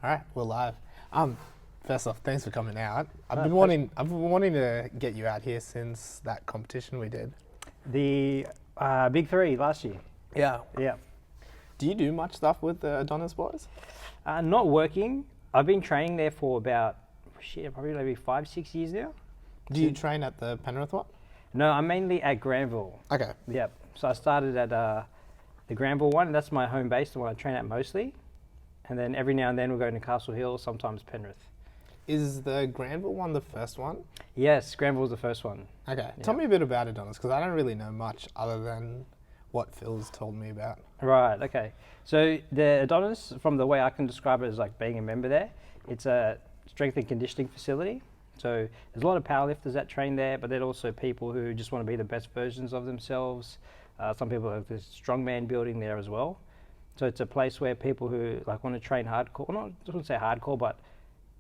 All right, we're live. First off, thanks for coming out. I've been wanting to get you out here since that competition we did. The Big Three last year. Yeah. Yeah. Do you do much stuff with the Adonis boys? Not working. I've been training there for about, probably maybe 5-6 years now. Do you train at the Penrith one? No, I'm mainly at Granville. Okay. Yep. So I started at the Granville one. That's my home base, the one I train at mostly. And then every now and then we'll go to Castle Hill, sometimes Penrith. Is the Granville one the first one? Yes, Granville was the first one. Okay. Tell me a bit about Adonis, because I don't really know much other than what Phil's told me about. Right, okay. So the Adonis, from the way I can describe it as like being a member there, it's a strength and conditioning facility. So there's a lot of powerlifters that train there, but then also people who just want to be the best versions of themselves. Some people have this strongman building there as well. So it's a place where people who like want to train hardcore, well, not I wouldn't say hardcore, but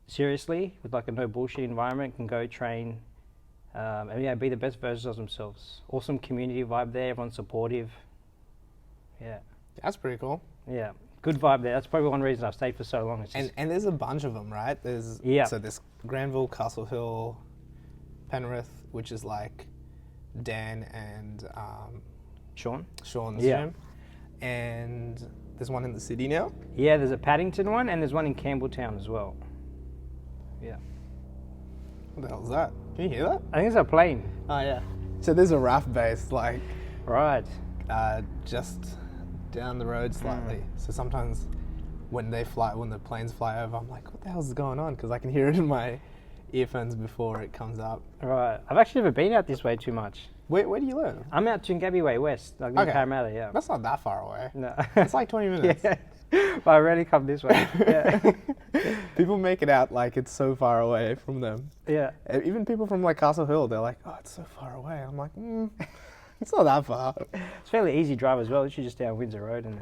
seriously, with like a no bullshit environment, can go train and yeah, be the best versions of themselves. Awesome community vibe there, everyone's supportive. Yeah. That's pretty cool. Yeah, good vibe there. That's probably one reason I've stayed for so long. It's And there's a bunch of them, right? There's So there's Granville, Castle Hill, Penrith, which is like Dan and Sean's gym. And there's one in the city now? Yeah, there's a Paddington one and there's one in Campbelltown as well. Yeah. What the hell is that? Can you hear that? I think it's a plane. Oh yeah. So there's a RAF base like just down the road slightly. So sometimes when the planes fly over, I'm like, what the hell is going on? Because I can hear it in my earphones before it comes up. Right. I've actually never been out this way too much. Where do you live? I'm out Toongabbie way west, like in Parramatta, yeah. That's not that far away. No. It's like 20 minutes. Yeah. But I rarely come this way. Yeah. People make it out like it's so far away from them. Yeah. Even people from like Castle Hill, they're like, oh, it's so far away. I'm like, it's not that far. It's fairly easy drive as well. It's just down Windsor Road and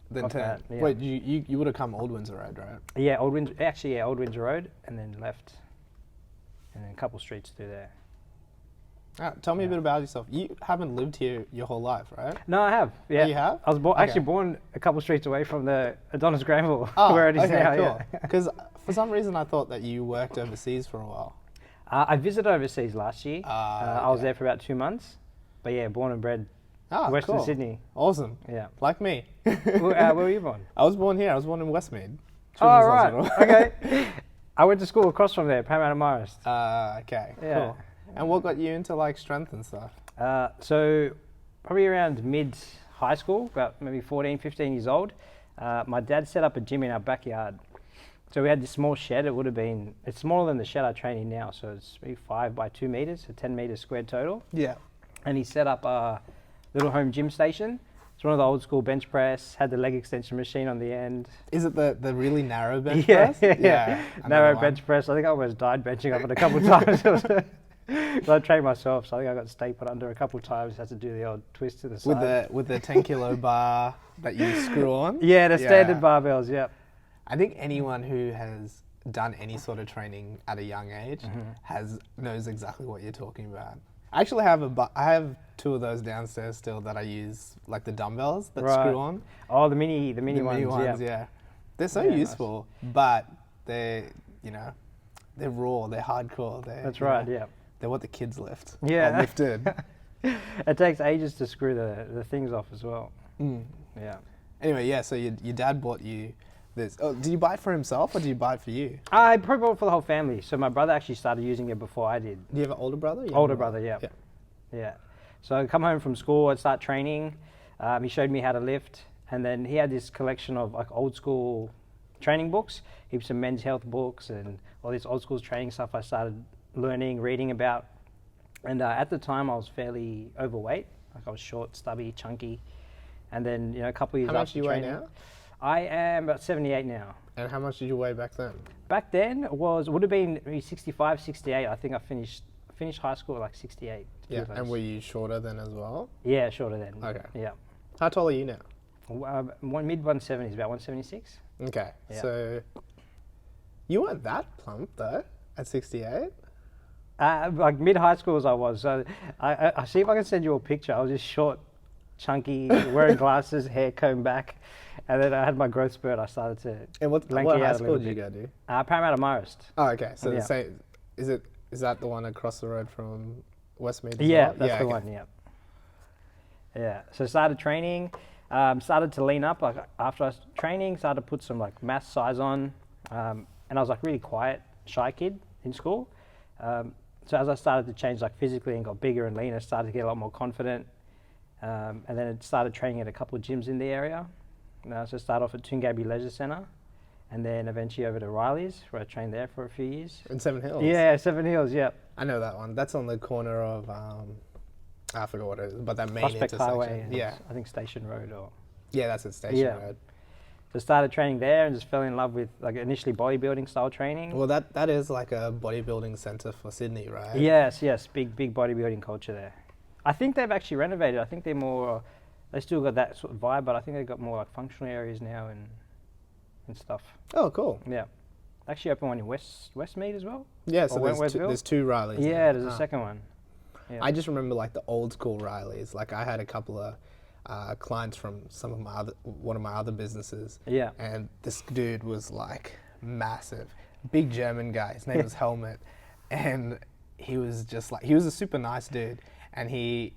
then turn. Yeah. Wait, you would have come Old Windsor Road, right? Yeah, Old Windsor Road and then left. And then a couple streets through there. Tell me a bit about yourself. You haven't lived here your whole life, right? No, I have. Yeah, oh, you have? I was actually born a couple streets away from the Adonis Granville, where it is now. Cool. Because for some reason I thought that you worked overseas for a while. I visited overseas last year. I was there for about 2 months. But yeah, born and bred Western Sydney. Awesome. Yeah. Like me. Where were you born? I was born here. I was born in Westmead. Oh, right. Okay. I went to school across from there, Parramatta Marist. Okay. Yeah. Cool. And what got you into like strength and stuff? So probably around mid high school, about maybe 14, 15 years old, my dad set up a gym in our backyard. So we had this small shed. It's smaller than the shed I train in now. So it's maybe 5 by 2 meters, so 10 meters squared total. Yeah. And he set up a little home gym station. It's one of the old school bench press, had the leg extension machine on the end. Is it the really narrow bench press? Yeah. Narrow bench press. I think I almost died benching up it a couple of times. I trained myself, so I think I got stapled under a couple of times. Had to do the old twist to the side. With the 10 kilo bar that you screw on? Yeah, the standard barbells, yep. I think anyone who has done any sort of training at a young age knows exactly what you're talking about. I actually I have 2 of those downstairs still that I use, like the dumbbells that screw on. Oh, the mini ones, yeah. They're so useful, but they're raw, they're hardcore. That's right, yeah. They're what the kids lift. Yeah. Or lifted. It takes ages to screw the things off as well. Yeah. Anyway, yeah, so your dad bought you this. Oh, did you buy it for himself or did you buy it for you? I probably bought it for the whole family. So my brother actually started using it before I did. Do you have an older brother? Older brother, yeah. Yeah. So I come home from school, I'd start training. He showed me how to lift. And then he had this collection of like old school training books, heaps of men's health books and all this old school training stuff I started learning, reading about. And at the time I was fairly overweight. Like I was short, stubby, chunky. And then, a couple of years after training. How much do you weigh now? I am about 78 now. And how much did you weigh back then? Back then would have been maybe 65, 68. I think I finished high school at like 68. Yeah, and were you shorter then as well? Yeah, shorter then. Okay. Yeah. How tall are you now? Mid 170s, about 176. Okay, yeah. So you weren't that plump though at 68? Like mid high school as I was. So I see if I can send you a picture. I was just short chunky, wearing glasses, hair combed back. And then I had my growth spurt. I started to And what high school did you go to? Parramatta Marist. Oh, okay. So the same, is that the one across the road from Westmead? Yeah, that's the one. Yeah. Yeah. So started training. Started to lean up. Like after I was training, started to put some like mass size on. And I was like really quiet, shy kid in school. So as I started to change like physically and got bigger and leaner, started to get a lot more confident. And then it started training at a couple of gyms in the area. So start off at Toongabbie Leisure Centre, and then eventually over to Riley's, where I trained there for a few years. In Seven Hills? Yeah, Seven Hills, yeah. I know that one. That's on the corner of, I forgot what it is, but that main Prospect intersection. Highway, yeah. I think Station Road or... Yeah, that's at Station Road. So started training there and just fell in love with like initially bodybuilding style training. Well, that is like a bodybuilding centre for Sydney, right? Yes, big bodybuilding culture there. I think they've actually renovated. I think they're more... They still got that sort of vibe, but I think they've got more like functional areas now and stuff. Oh, cool. Yeah. Actually opened one in Westmead as well. Yeah, so there's two Rileys. Yeah, there's a second one. Yeah. I just remember like the old school Rileys. Like I had a couple of clients from one of my other businesses. Yeah. And this dude was like massive, big German guy. His name was Helmut, and he was a super nice dude, and he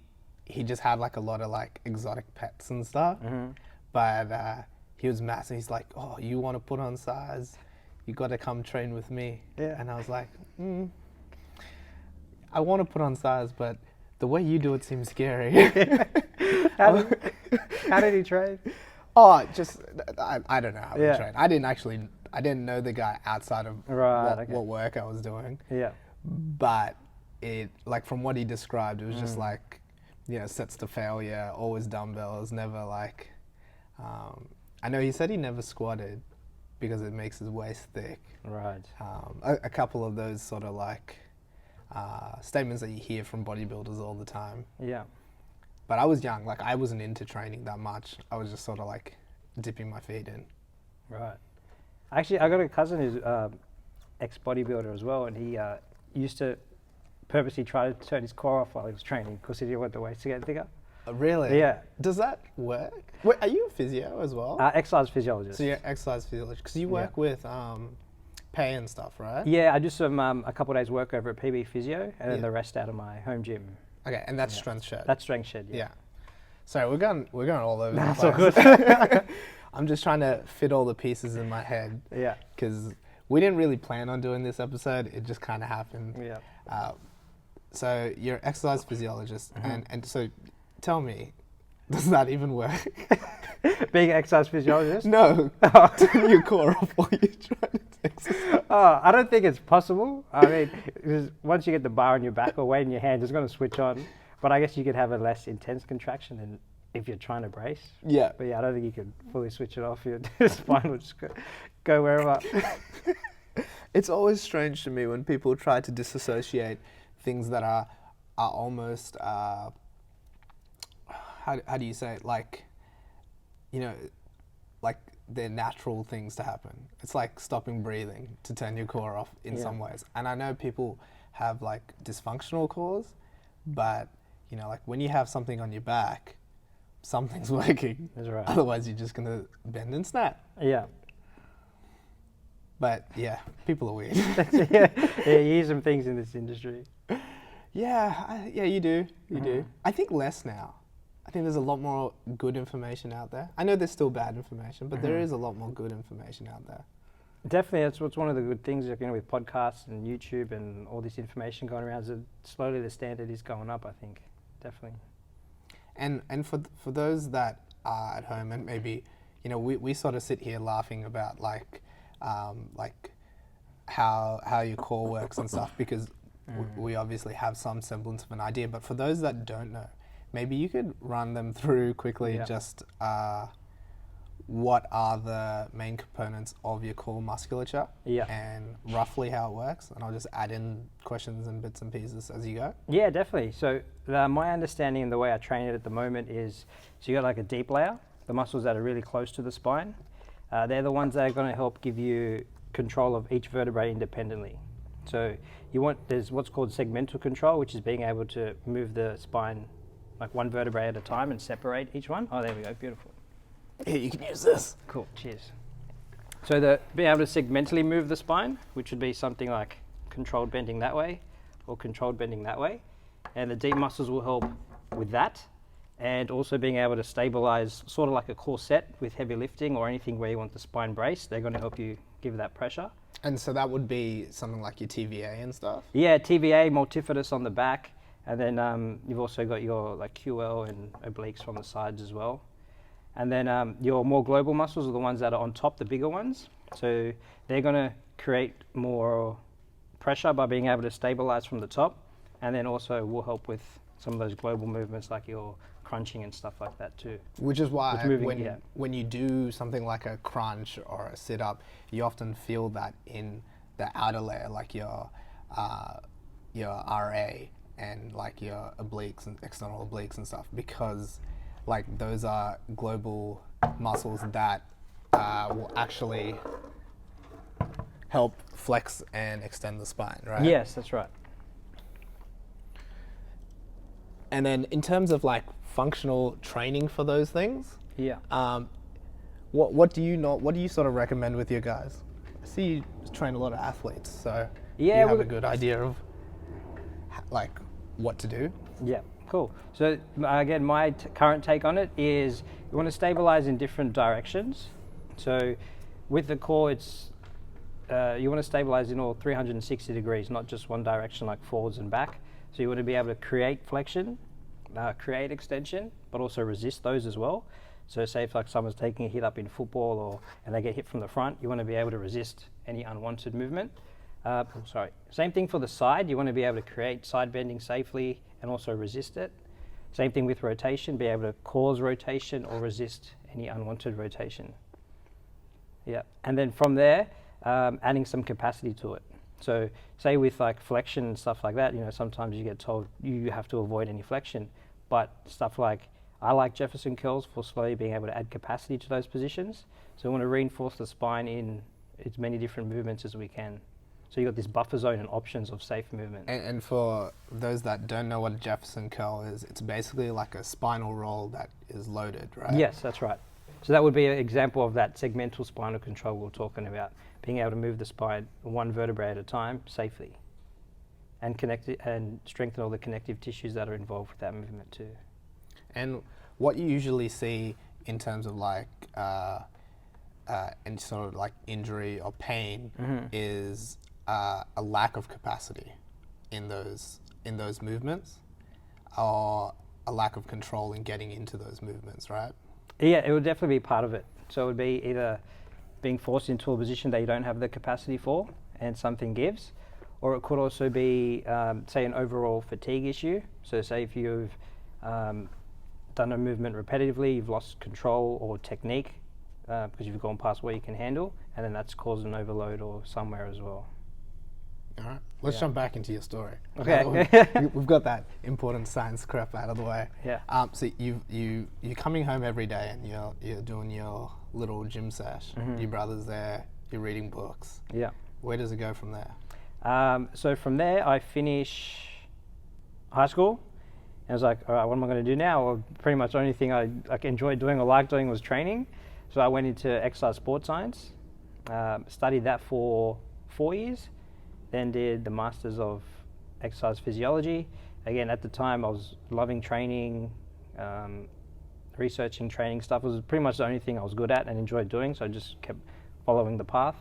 just had like a lot of like exotic pets and stuff. Mm-hmm. But he was massive. He's like, oh, you want to put on size? You got to come train with me. Yeah. And I was like, I want to put on size, but the way you do it seems scary. How did he train? Oh, just, I don't know how he trained. I didn't know the guy outside of what work I was doing. Yeah. But it, like from what he described, it was just like, sets to failure, always dumbbells, never like, I know he said he never squatted because it makes his waist thick. Right. A couple of those sort of like statements that you hear from bodybuilders all the time. Yeah. But I was young, like I wasn't into training that much. I was just sort of like dipping my feet in. Right. Actually, I got a cousin who's ex-bodybuilder as well, and he used to purposely try to turn his core off while he was training because he didn't want the waist to get bigger. Really? Yeah. Does that work? Wait, are you a physio as well? Exercise physiologist. So you're exercise physiologist, because you work with pay and stuff, right? Yeah, I do some a couple of days work over at PB Physio, and then the rest out of my home gym. Okay, and that's Strength Shed. That's Strength Shed. Yeah. Sorry, we're going all over. That's the place. all good. I'm just trying to fit all the pieces in my head. Yeah. Because we didn't really plan on doing this episode. It just kind of happened. Yeah. So you're an exercise physiologist, and so tell me, does that even work? Being an exercise physiologist? No. Turn your core off while you're trying to exercise. I don't think it's possible. I mean, because once you get the bar on your back or weight in your hands, it's going to switch on. But I guess you could have a less intense contraction than if you're trying to brace. Yeah. But yeah, I don't think you could fully switch it off. Your spine will just go wherever. It's always strange to me when people try to disassociate things that are almost, how do you say it? Like, like they're natural things to happen. It's like stopping breathing to turn your core off in some ways. And I know people have like dysfunctional cores, but like when you have something on your back, something's working. That's right. Otherwise you're just gonna bend and snap. Yeah. But yeah, people are weird. Yeah, you hear some things in this industry. Yeah, you do. You do. I think less now. I think there's a lot more good information out there. I know there's still bad information, but there is a lot more good information out there. Definitely, that's what's one of the good things, with podcasts and YouTube and all this information going around. So slowly the standard is going up, I think. Definitely. And for those that are at home and maybe, we sort of sit here laughing about like how your core works and stuff because we obviously have some semblance of an idea. But for those that don't know, maybe you could run them through quickly just what are the main components of your core musculature and roughly how it works, and I'll just add in questions and bits and pieces as you go. Yeah, definitely. So my understanding and the way I train it at the moment is, so you got like a deep layer, the muscles that are really close to the spine. They're the ones that are going to help give you control of each vertebrae independently. So there's what's called segmental control, which is being able to move the spine like one vertebrae at a time and separate each one. Oh, there we go, beautiful. Here, you can use this. Cool, cheers. So being able to segmentally move the spine, which would be something like controlled bending that way or controlled bending that way. And the deep muscles will help with that. And also being able to stabilize, sort of like a corset with heavy lifting or anything where you want the spine braced, they're going to help you give that pressure. And so that would be something like your TVA and stuff? Yeah, TVA, multifidus on the back. And then you've also got your like QL and obliques from the sides as well. And then your more global muscles are the ones that are on top, the bigger ones. So they're going to create more pressure by being able to stabilize from the top. And then also will help with some of those global movements like your crunching and stuff like that too. Which is why when you do something like a crunch or a sit-up, you often feel that in the outer layer, like your RA and like your obliques and external obliques and stuff, because like those are global muscles that will actually help flex and extend the spine, right? Yes, that's right. And then in terms of like functional training for those things, what do you sort of recommend with your guys? I see you train a lot of athletes, so you have a good idea of like what to do. Yeah, cool. So again, my current take on it is you want to stabilize in different directions. So with the core, it's you want to stabilize in all 360 degrees, not just one direction like forwards and back. So you want to be able to create flexion, create extension, but also resist those as well. So say if like someone's taking a hit up in football and they get hit from the front, you want to be able to resist any unwanted movement. Same thing for the side. You want to be able to create side bending safely and also resist it. Same thing with rotation, be able to cause rotation or resist any unwanted rotation. Yeah, and then from there, adding some capacity to it. So say with like flexion and stuff like that, you know, sometimes you get told you have to avoid any flexion, but stuff like, I like Jefferson curls for slowly being able to add capacity to those positions. So we want to reinforce the spine in as many different movements as we can. So you've got this buffer zone and options of safe movement. And for those that don't know what a Jefferson curl is, it's basically like a spinal roll that is loaded, right? Yes, that's right. So that would be an example of that segmental spinal control we were talking about, being able to move the spine one vertebrae at a time safely and connect it and strengthen all the connective tissues that are involved with that movement too. And what you usually see in terms of like any sort of like injury or pain is a lack of capacity in those movements, or a lack of control in getting into those movements, right? Yeah, it would definitely be part of it. So it would be either being forced into a position that you don't have the capacity for and something gives, or it could also be, say, an overall fatigue issue. So say if you've done a movement repetitively, you've lost control or technique because you've gone past what you can handle, and then that's caused an overload or somewhere as well. All right, let's jump back into your story. Okay. We've got that important science crap out of the way. Yeah. So you're coming home every day and you're doing your little gym sesh. Your brother's there. You're reading books. Yeah. Where does it go from there? So from there, I finish high school. And I was like, all right, what am I going to do now? Well, pretty much the only thing I enjoyed doing or liked doing was training. So I went into exercise sports science, studied that for 4 years. Then did the Masters of Exercise Physiology. Again, at the time, I was loving training, researching training stuff. It was pretty much the only thing I was good at and enjoyed doing, so I just kept following the path.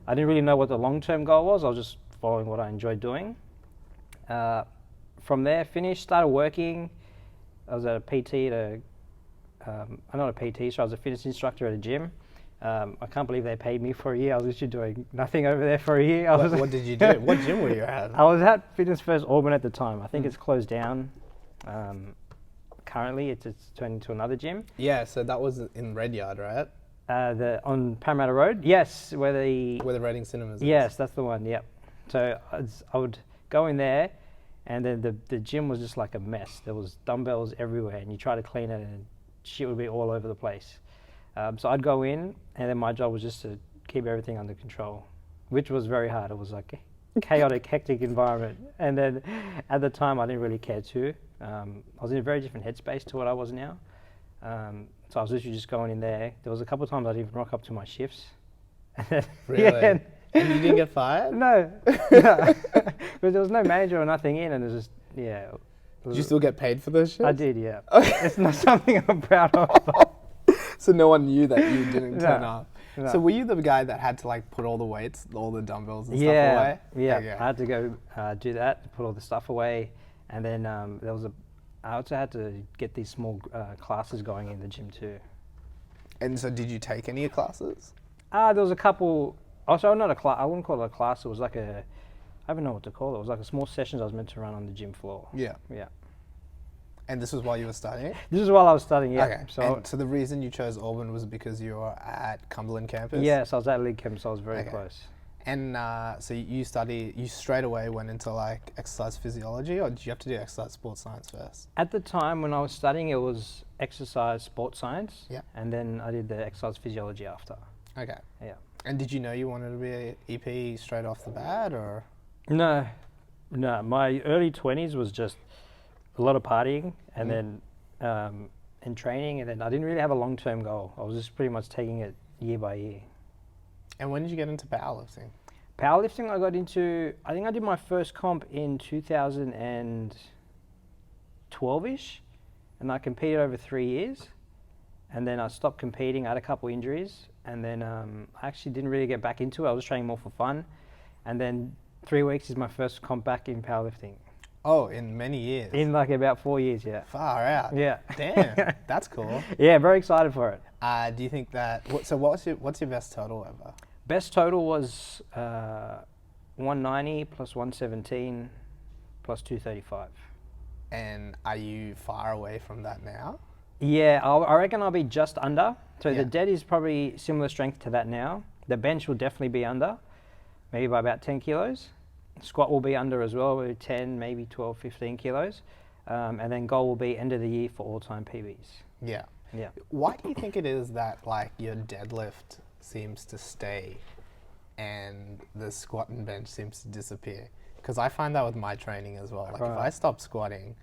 I didn't really know what the long-term goal was. I was just following what I enjoyed doing. From there, finished, started working. I was at a PT I'm not a PT, so I was a fitness instructor at a gym. I can't believe they paid me for a year. I was literally doing nothing over there for a year. What did you do? What gym were you at? I was at Fitness First Auburn at the time. I think it's closed down. Currently, it's turned into another gym. Yeah, so that was in Red Yard, right? On Parramatta Road. Yes, where the Reading Cinemas is. Yes, that's the one. Yep. So I would go in there, and then the gym was just like a mess. There was dumbbells everywhere, and you try to clean it, and shit would be all over the place. So I'd go in, and then my job was just to keep everything under control, which was very hard. It was like chaotic, hectic environment. And then at the time, I didn't really care too. I was in a very different headspace to what I was now. So I was literally just going in there. There was a couple of times I'd even rock up to my shifts. Really? Yeah, and you didn't get fired? No. Because there was no manager or nothing in, and it was just, yeah. Did you still get paid for those shifts? I did, yeah. It's not something I'm proud of. So no one knew that you didn't turn up. No. So were you the guy that had to like put all the weights, all the dumbbells and stuff Yeah, away? yeah. Okay. I had to go do that, put all the stuff away, and then I also had to get these small classes going in the gym too. And so did you take any classes? There was a couple. Also, not a class. I wouldn't call it a class. It was like I don't know what to call it. It was like a small sessions I was meant to run on the gym floor. Yeah. Yeah. And this was while you were studying? This is while I was studying, yeah. Okay. So the reason you chose Auburn was because you were at Cumberland campus? Yes, I was at League Camp, so I was very close. And so you straight away went into like exercise physiology, or did you have to do exercise sports science first? At the time when I was studying, it was exercise sports science. Yeah. And then I did the exercise physiology after. Okay. Yeah. And did you know you wanted to be an EP straight off the bat, or? No. My early 20s was just a lot of partying and then and training, and then I didn't really have a long-term goal. I was just pretty much taking it year by year. And when did you get into powerlifting? Powerlifting, I got into, I think I did my first comp in 2012-ish, and I competed over 3 years, and then I stopped competing. I had a couple injuries, and then I actually didn't really get back into it. I was training more for fun, and then 3 weeks is my first comp back in powerlifting. Oh, in many years? In like about 4 years, yeah. Far out. Yeah. Damn, that's cool. Yeah, very excited for it. Do you think that, so what's your best total ever? Best total was 190 plus 117 plus 235. And are you far away from that now? Yeah, I reckon I'll be just under. So the dead is probably similar strength to that now. The bench will definitely be under, maybe by about 10 kilos. Squat will be under as well, maybe 10, maybe 12, 15 kilos. And then goal will be end of the year for all-time PBs. Yeah. Yeah. Why do you think it is that like your deadlift seems to stay and the squat and bench seems to disappear? Because I find that with my training as well. Like if I stop squatting,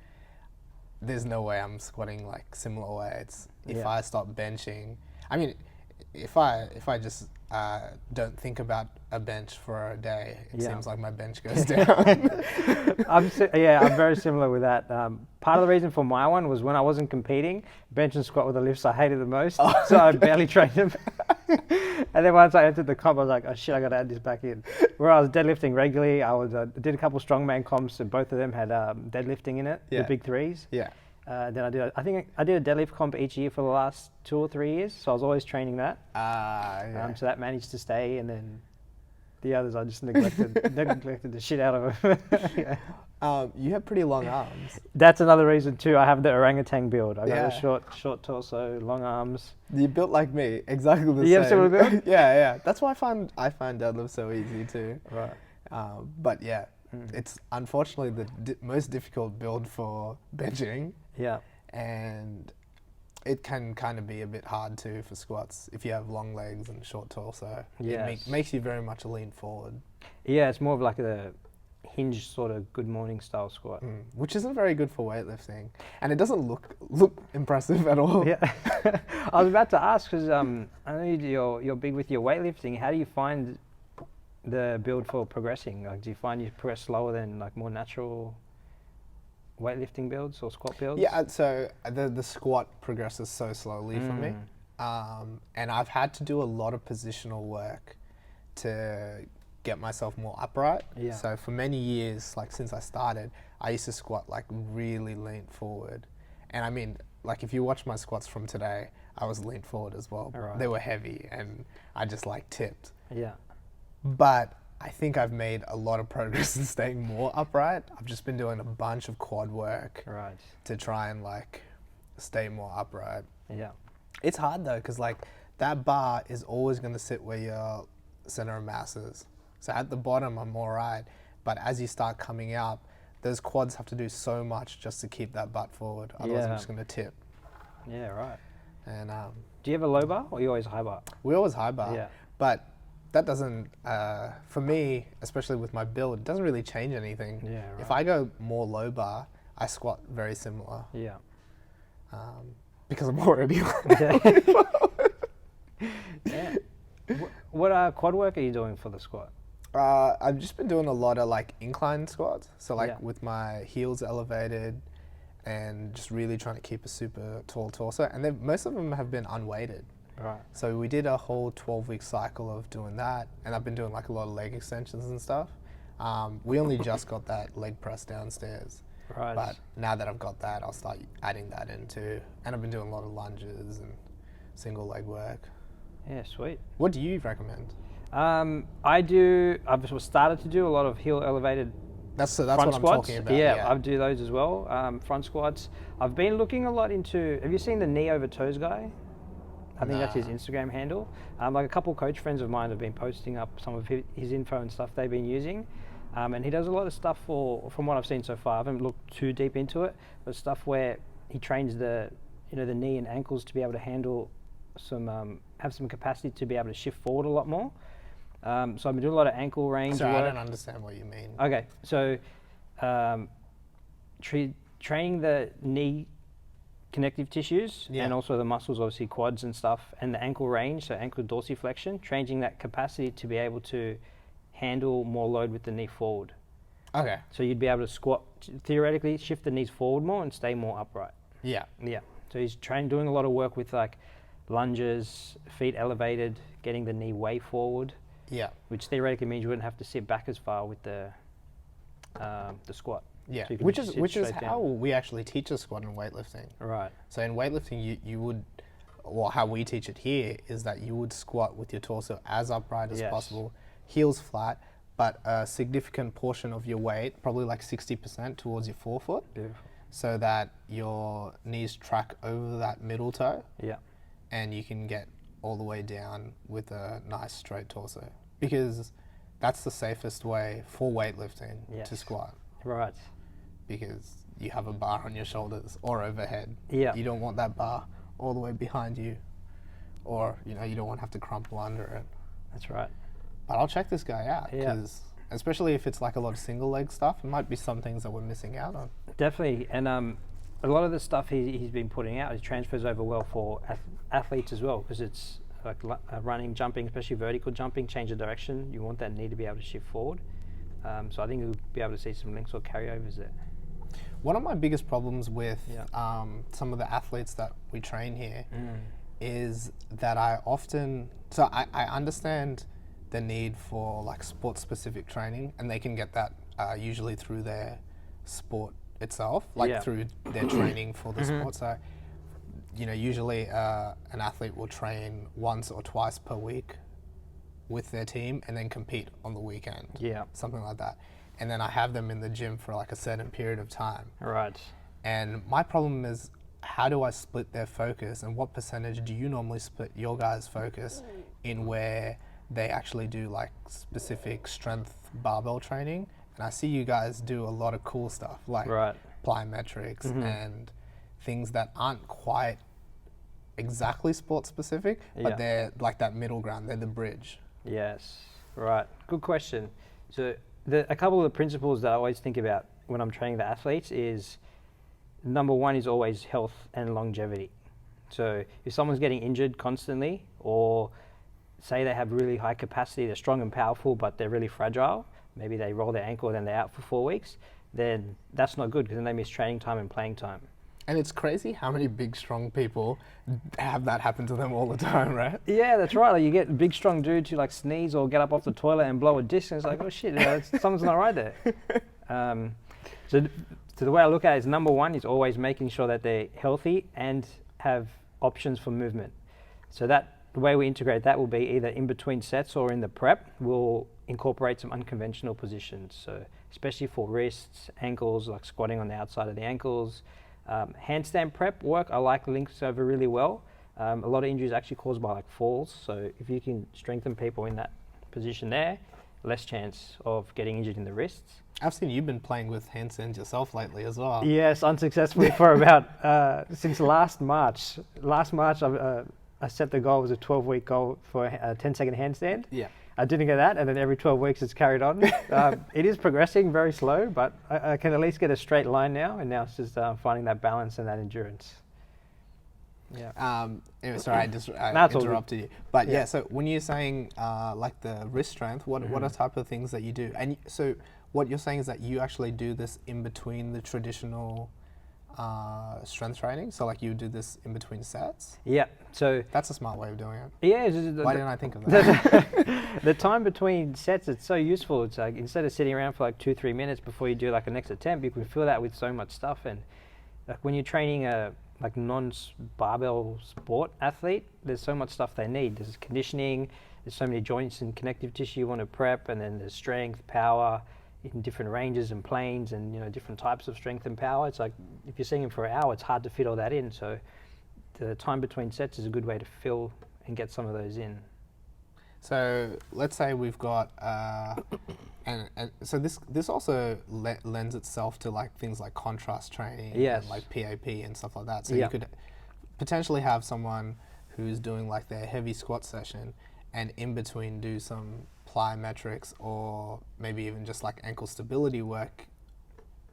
there's no way I'm squatting like similar weights. If I stop benching, I mean, if I just don't think about a bench for a day, it seems like my bench goes down. I'm very similar with that. Part of the reason for my one was when I wasn't competing, bench and squat were the lifts I hated the most, so I barely trained them. And then once I entered the comp, I was like, oh shit, I got to add this back in. Where I was deadlifting regularly, I did a couple strongman comps, and both of them had deadlifting in it, the big threes. Yeah. Then I think I did a deadlift comp each year for the last 2 or 3 years, so I was always training that. So that managed to stay, and then the others I just neglected the shit out of them. You have pretty long arms. That's another reason too. I have the orangutan build. I got a short torso, long arms. You built like me, exactly the same. You have similar build? Yeah. That's why I find deadlift so easy too. Right. But yeah, it's unfortunately the most difficult build for benching. Yeah. And it can kind of be a bit hard too for squats if you have long legs and short torso. Yes. It makes you very much lean forward. Yeah, it's more of like a hinge sort of good morning style squat. Which isn't very good for weightlifting. And it doesn't look impressive at all. Yeah. I was about to ask, because I know you're big with your weightlifting. How do you find the build for progressing? Like, do you find you progress slower than like more natural weightlifting builds or squat builds? Yeah, so the squat progresses so slowly for me. And I've had to do a lot of positional work to get myself more upright. Yeah. So for many years, like since I started, I used to squat like really lean forward. And I mean, like if you watch my squats from today, I was lean forward as well. Right. They were heavy and I just like tipped. Yeah. But I think I've made a lot of progress in staying more upright. I've just been doing a bunch of quad work to try and like stay more upright. Yeah. It's hard though, because like that bar is always going to sit where your center of mass is. So at the bottom, I'm all right. But as you start coming up, those quads have to do so much just to keep that butt forward. Otherwise, I'm just going to tip. Yeah, right. And do you have a low bar or you always high bar? We always high bar. Yeah. But that doesn't, for me, especially with my build, it doesn't really change anything. Yeah, right. If I go more low bar, I squat very similar. Yeah. Because I'm already Yeah. What quad work are you doing for the squat? I've just been doing a lot of like incline squats. So like with my heels elevated and just really trying to keep a super tall torso. And most of them have been unweighted. Right. So we did a whole 12-week cycle of doing that. And I've been doing like a lot of leg extensions and stuff. We only just got that leg press downstairs. Right. But now that I've got that, I'll start adding that into. And I've been doing a lot of lunges and single leg work. Yeah, sweet. What do you recommend? I've started to do a lot of heel elevated that's front what I'm squats. talking about. Yeah, I do those as well. Front squats. I've been looking a lot into, have you seen the knee over toes guy? I think that's his Instagram handle. Like a couple coach friends of mine have been posting up some of his info and stuff they've been using. And he does a lot of stuff from what I've seen so far. I haven't looked too deep into it, but stuff where he trains the knee and ankles to be able to handle have some capacity to be able to shift forward a lot more. So I've been doing a lot of ankle range work. I don't understand what you mean. Okay, so training the knee connective tissues and also the muscles, obviously quads and stuff, and the ankle range, so ankle dorsiflexion, changing that capacity to be able to handle more load with the knee forward. Okay. So you'd be able to squat, theoretically shift the knees forward more and stay more upright. Yeah. Yeah. So he's doing a lot of work with like lunges, feet elevated, getting the knee way forward. Yeah. Which theoretically means you wouldn't have to sit back as far with the squat. Yeah. So which is how down. we actually teach a squat in weightlifting. Right. So in weightlifting, you would, well, how we teach it here is that you would squat with your torso as upright as possible, heels flat, but a significant portion of your weight, probably like 60% towards your forefoot. Beautiful. So that your knees track over that middle toe. Yeah. And you can get all the way down with a nice straight torso. Because that's the safest way for weightlifting to squat. Right. Because you have a bar on your shoulders or overhead. Yeah. You don't want that bar all the way behind you. Or, you don't want to have to crumple under it. That's right. But I'll check this guy out. Because especially if it's like a lot of single leg stuff, it might be some things that we're missing out on. Definitely. And a lot of the stuff he's been putting out, it transfers over well for athletes as well, because it's like running, jumping, especially vertical jumping, change of direction. You want that knee to be able to shift forward. So I think you'll be able to see some links or carryovers there. One of my biggest problems with some of the athletes that we train here is that I understand the need for like sport specific training, and they can get that usually through their sport itself, like through their training for the sport. So, usually an athlete will train once or twice per week with their team and then compete on the weekend. Yeah. Something like that. And then I have them in the gym for like a certain period of time. Right. And my problem is, how do I split their focus, and what percentage do you normally split your guys' focus in where they actually do like specific strength barbell training? And I see you guys do a lot of cool stuff like plyometrics and things that aren't quite exactly sport specific, but they're like that middle ground, they're the bridge. Yes, right. Good question. So a couple of the principles that I always think about when I'm training the athletes is, number one is always health and longevity. So if someone's getting injured constantly, or say they have really high capacity, they're strong and powerful, but they're really fragile, maybe they roll their ankle and then they're out for 4 weeks, then that's not good, because then they miss training time and playing time. And it's crazy how many big, strong people have that happen to them all the time, right? Yeah, that's right. Like you get a big, strong dude to like sneeze or get up off the toilet and blow a disc, and it's like, oh shit, something's not right there. So the way I look at it is, number one is always making sure that they're healthy and have options for movement. So that the way we integrate that will be either in between sets or in the prep, we'll incorporate some unconventional positions. So especially for wrists, ankles, like squatting on the outside of the ankles. Handstand prep work, I like links over really well. A lot of injuries actually caused by like falls. So if you can strengthen people in that position there, less chance of getting injured in the wrists. I've seen you've been playing with handstands yourself lately as well. Yes, unsuccessfully for about, since last March. Last March, I set the goal, it was a 12-week goal for a 10-second handstand. Yeah. I didn't get that, and then every 12 weeks it's carried on. It is progressing very slow, but I can at least get a straight line now, and now it's just finding that balance and that endurance. Yeah. Anyway, sorry, I interrupted you. But yeah, so when you're saying like the wrist strength, what are type of things that you do? And so what you're saying is that you actually do this in between the traditional strength training. So like you do this in between sets. Yeah. So that's a smart way of doing it. Yeah. Why didn't I think of that? The time between sets, it's so useful. It's like instead of sitting around for like 2-3 minutes before you do like a next attempt, you can fill that with so much stuff. And like when you're training a like non-barbell sport athlete, there's so much stuff they need. There's conditioning, there's so many joints and connective tissue you want to prep, and then there's strength, power in different ranges and planes, and different types of strength and power. It's like if you're seeing them for an hour, it's hard to fit all that in. So the time between sets is a good way to fill and get some of those in. So let's say we've got, and so this also lends itself to like things like contrast training, and like PAP and stuff like that. So you could potentially have someone who's doing like their heavy squat session, and in between do some plyometrics, or maybe even just like ankle stability work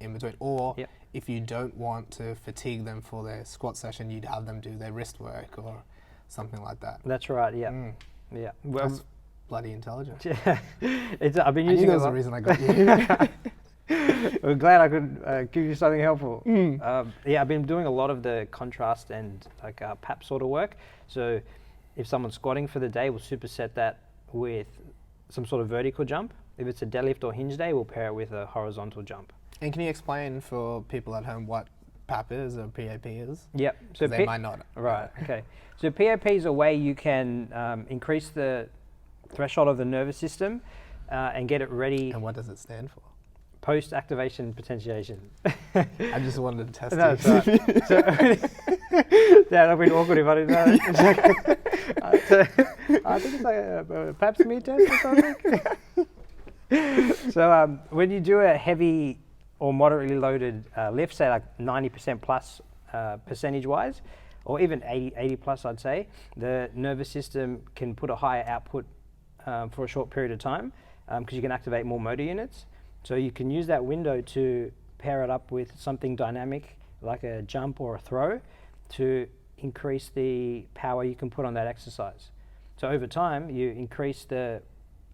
in between. Or if you don't want to fatigue them for their squat session, you'd have them do their wrist work or something like that. That's right. Yeah. Yeah, well, that's bloody intelligent. Yeah, I've been using. There was a reason I got you. We're glad I could give you something helpful. Yeah, I've been doing a lot of the contrast and like PAP sort of work. So, if someone's squatting for the day, we'll superset that with some sort of vertical jump. If it's a deadlift or hinge day, we'll pair it with a horizontal jump. And can you explain for people at home what PAP is or PAP is? Yep. So they might not. Right. Okay. So PAP is a way you can increase the threshold of the nervous system and get it ready. And what does it stand for? Post-activation potentiation. I just wanted to test That's right. So, that would be awkward if I didn't know that. I think it's like a pap smear test or something. So when you do a heavy or moderately loaded lift, say like 90% plus percentage-wise, or even 80 plus, I'd say, the nervous system can put a higher output for a short period of time because you can activate more motor units. So you can use that window to pair it up with something dynamic like a jump or a throw to increase the power you can put on that exercise. So over time, you increase the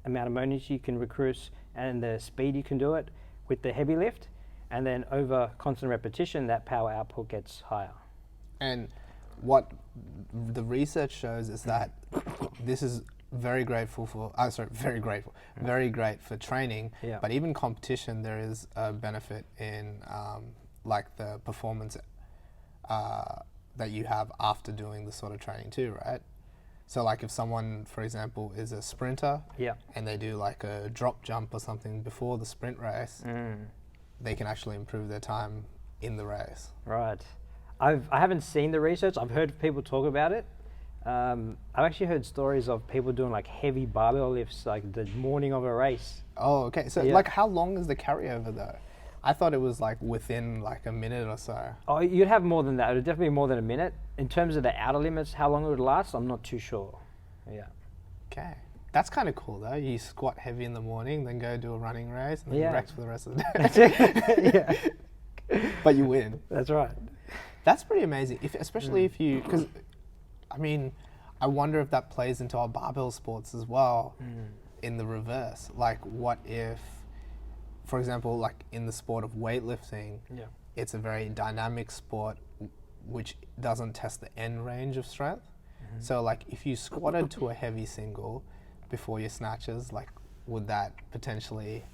amount of motor you can recruit and the speed you can do it with the heavy lift, and then over constant repetition, that power output gets higher. And what the research shows is that this is very great for training, but even competition, there is a benefit in like the performance that you have after doing this sort of training too, right? So like if someone, for example, is a sprinter and they do like a drop jump or something before the sprint race, they can actually improve their time in the race. Right. I haven't seen the research. I've heard people talk about it. I've actually heard stories of people doing like heavy barbell lifts like the morning of a race. Oh, okay. So like how long is the carryover though? I thought it was like within like a minute or so. Oh, you'd have more than that. It would definitely be more than a minute. In terms of the outer limits, how long it would last, I'm not too sure. Yeah. Okay. That's kind of cool though. You squat heavy in the morning, then go do a running race, and then you rest for the rest of the day. That's it. But you win. That's right. That's pretty amazing, especially if you, because I mean, I wonder if that plays into our barbell sports as well in the reverse. Like what if, for example, like in the sport of weightlifting, it's a very dynamic sport which doesn't test the end range of strength. So like if you squatted to a heavy single before your snatches, like would that potentially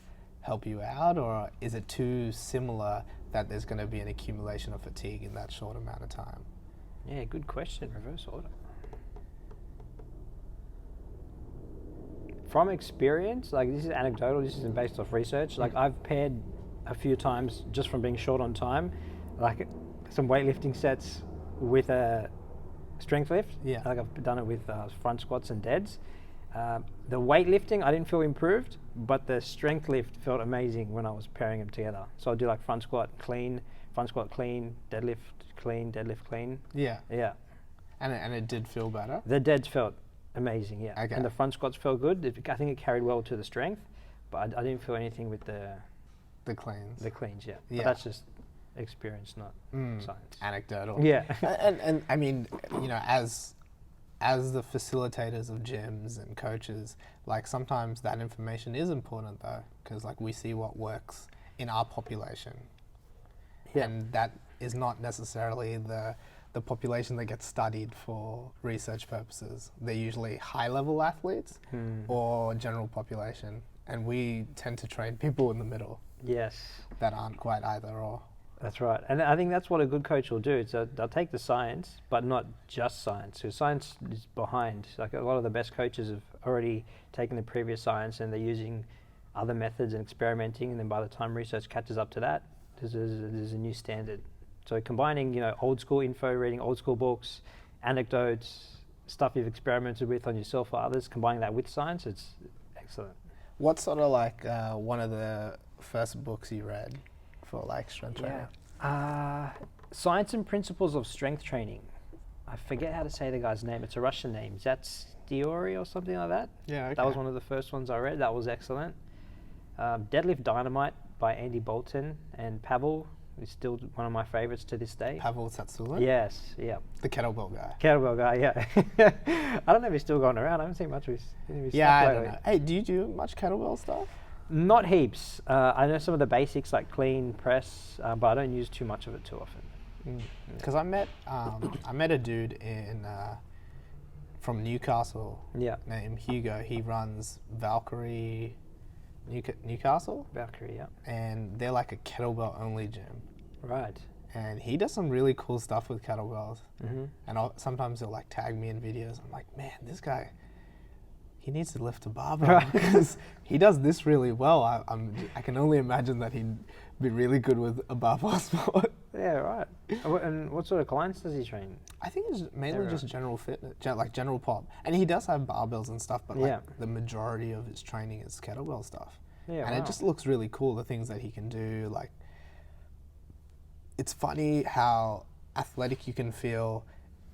help you out, or is it too similar that there's going to be an accumulation of fatigue in that short amount of time? Yeah, good question. Reverse order. From experience, like this is anecdotal, this isn't based off research, like I've paired a few times just from being short on time, like some weightlifting sets with a strength lift. Like I've done it with front squats and deads. The weightlifting, I didn't feel improved, but the strength lift felt amazing when I was pairing them together. So I'd do like front squat clean, deadlift clean, deadlift clean. Yeah. And it did feel better? The deads felt Amazing, yeah. Okay. And the front squats felt good. I think it carried well to the strength, but I didn't feel anything with the cleans. The cleans, yeah. But that's just experience, not science. Anecdotal. Yeah. and I mean, you know, as the facilitators of gyms and coaches, like sometimes that information is important though, because like we see what works in our population. Yeah. And that is not necessarily the population that gets studied for research purposes. They're usually high-level athletes or general population, and we tend to train people in the middle. Yes. That aren't quite either or. That's right. And I think that's what a good coach will do. So they'll take the science, but not just science. So science is behind. Like a lot of the best coaches have already taken the previous science and they're using other methods and experimenting, and then by the time research catches up to that, there's a new standard. So combining, you know, old school info, reading old school books, anecdotes, stuff you've experimented with on yourself or others, combining that with science, it's excellent. What's sort of like one of the first books you read for like strength training? Science and Principles of Strength Training. I forget how to say the guy's name. It's a Russian name. Zastiori or something like that. Yeah, okay. That was one of the first ones I read. That was excellent. Deadlift Dynamite by Andy Bolton and Pavel is still one of my favorites to this day. Pavel Tsatsouline? Yes, yeah. The kettlebell guy. Kettlebell guy, yeah. I don't know if he's still going around. I haven't seen much of his Yeah, stuff I don't know. Hey, do you do much kettlebell stuff? Not heaps. I know some of the basics like clean, press, but I don't use too much of it too often. Because I met a dude from Newcastle named Hugo. He runs Valkyrie Newcastle. Valkyrie, yeah. And they're like a kettlebell only gym. Right. And he does some really cool stuff with kettlebells. And sometimes he'll like tag me in videos. I'm like, man, this guy, he needs to lift a barbell because he does this really well. I can only imagine that he'd be really good with a barbell sport. Yeah, right. And what sort of clients does he train? I think it's mainly just general fitness, like general pop. And he does have barbells and stuff, but like the majority of his training is kettlebell stuff. Yeah, and it just looks really cool, the things that he can do. Like, it's funny how athletic you can feel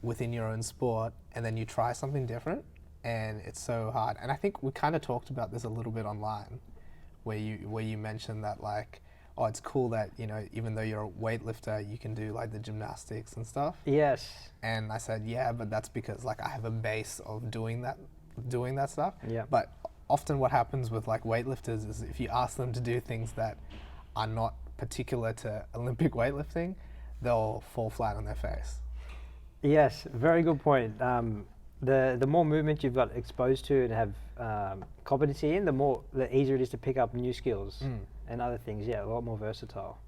within your own sport, and then you try something different, and it's so hard. And I think we kind of talked about this a little bit online, where you mentioned that like, oh, it's cool that, you know, even though you're a weightlifter, you can do like the gymnastics and stuff. Yes. And I said, yeah, but that's because like I have a base of doing that stuff. Yeah. But often what happens with like weightlifters is if you ask them to do things that are not particular to Olympic weightlifting, they'll fall flat on their face. Yes, very good point. The more movement you've got exposed to and have competency in, the easier it is to pick up new skills and other things. Yeah, a lot more versatile.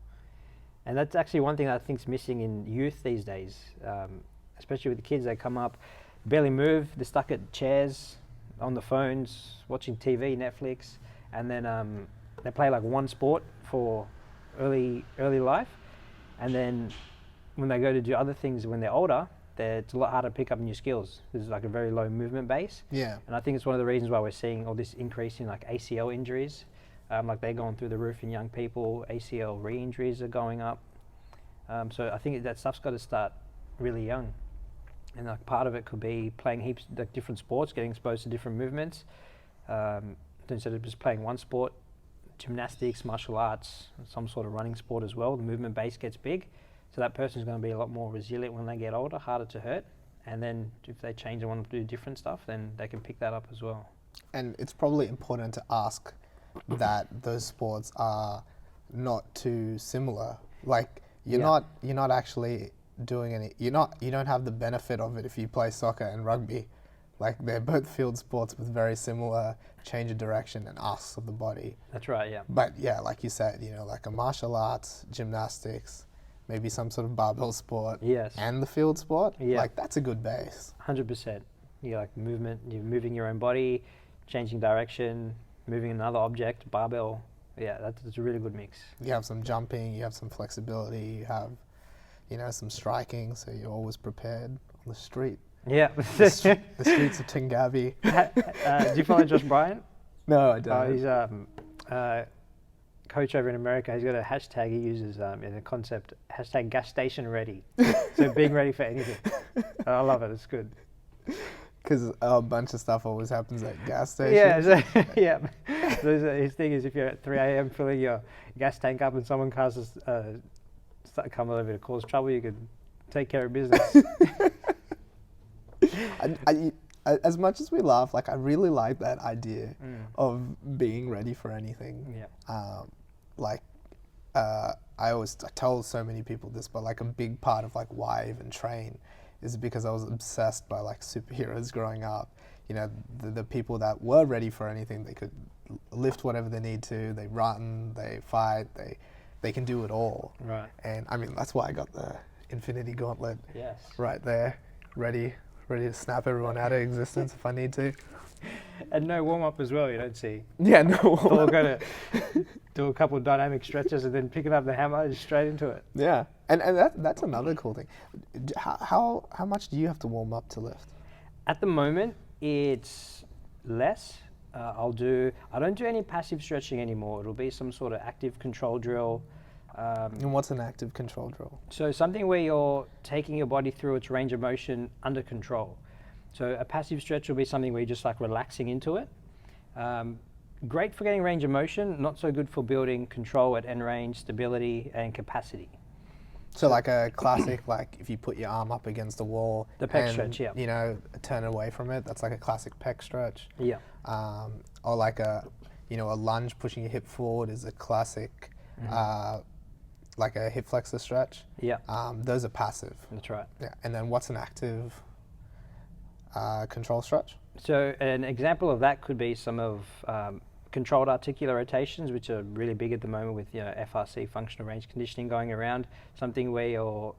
And that's actually one thing I think is missing in youth these days, especially with the kids. They come up, barely move, they're stuck at chairs, on the phones, watching TV, Netflix, and then they play like one sport for early life, and then when they go to do other things when they're older, it's a lot harder to pick up new skills. There's like a very low movement base. Yeah. And I think it's one of the reasons why we're seeing all this increase in like ACL injuries. Like they're going through the roof in young people. ACL re-injuries are going up. So I think that stuff's got to start really young. And like part of it could be playing heaps like different sports, getting exposed to different movements. Instead of just playing one sport, gymnastics, martial arts, some sort of running sport as well. The movement base gets big. So that person's going to be a lot more resilient when they get older, harder to hurt. And then if they change and want to do different stuff, then they can pick that up as well. And it's probably important to ask that those sports are not too similar. Like you're not actually doing any, you don't have the benefit of it if you play soccer and rugby. Like they're both field sports with very similar change of direction and asks of the body. That's right, yeah. But yeah, like you said, you know, like a martial arts, gymnastics, maybe some sort of barbell sport, and the field sport, like that's a good base. 100%. You like movement, you're moving your own body, changing direction, moving another object, barbell. Yeah, that's a really good mix. You have some jumping, you have some flexibility, you have, you know, some striking, so you're always prepared on the street. Yeah. the streets of Tingabi. Do you follow Josh Bryant? No, I don't. He's coach over in America. He's got a hashtag he uses in a concept, hashtag gas station ready. So being ready for anything. I love it, it's good. Because a bunch of stuff always happens at gas stations. Yeah. His thing is, if you're at 3 a.m. filling your gas tank up and someone causes start coming over to cause trouble, you can take care of business. As much as we laugh, like I really like that idea of being ready for anything. Yeah. I tell so many people this, but like a big part of like why I even train is because I was obsessed by like superheroes growing up. You know, the people that were ready for anything. They could lift whatever they need to. They run, they fight, they can do it all. Right. And I mean, that's why I got the Infinity Gauntlet. Yes. Right there, ready to snap everyone out of existence if I need to. And no warm-up as well, you don't see. Yeah, no warm-up. We're going to do a couple of dynamic stretches and then picking up the hammer just straight into it. Yeah, and that's another cool thing. How much do you have to warm up to lift? At the moment, it's less. I don't do any passive stretching anymore. It'll be some sort of active control drill. And what's an active control drill? So something where you're taking your body through its range of motion under control. So a passive stretch will be something where you're just like relaxing into it. Great for getting range of motion, not so good for building control at end range, stability and capacity. So like a classic, like if you put your arm up against a wall, the pec stretch, yeah. You know, turn away from it. That's like a classic pec stretch. Yeah. Or like a lunge, pushing your hip forward is a classic, like a hip flexor stretch. Yeah. Those are passive. That's right. Yeah. And then what's an active control stretch? So an example of that could be some of controlled articular rotations, which are really big at the moment with FRC, functional range conditioning, going around. Something where you're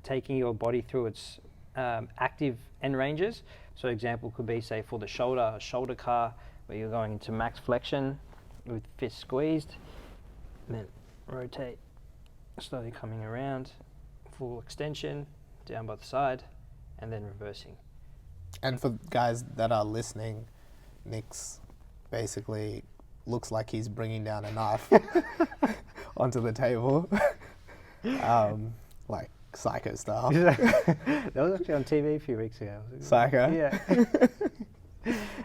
taking your body through its active end ranges. So example could be, say, for the shoulder, a shoulder car, where you're going into max flexion with fist squeezed, and then rotate, slowly coming around, full extension, down by the side, and then reversing. And for guys that are listening, Nick's basically looks like he's bringing down a knife onto the table, like Psycho style. That was actually on TV a few weeks ago. Psycho? Yeah.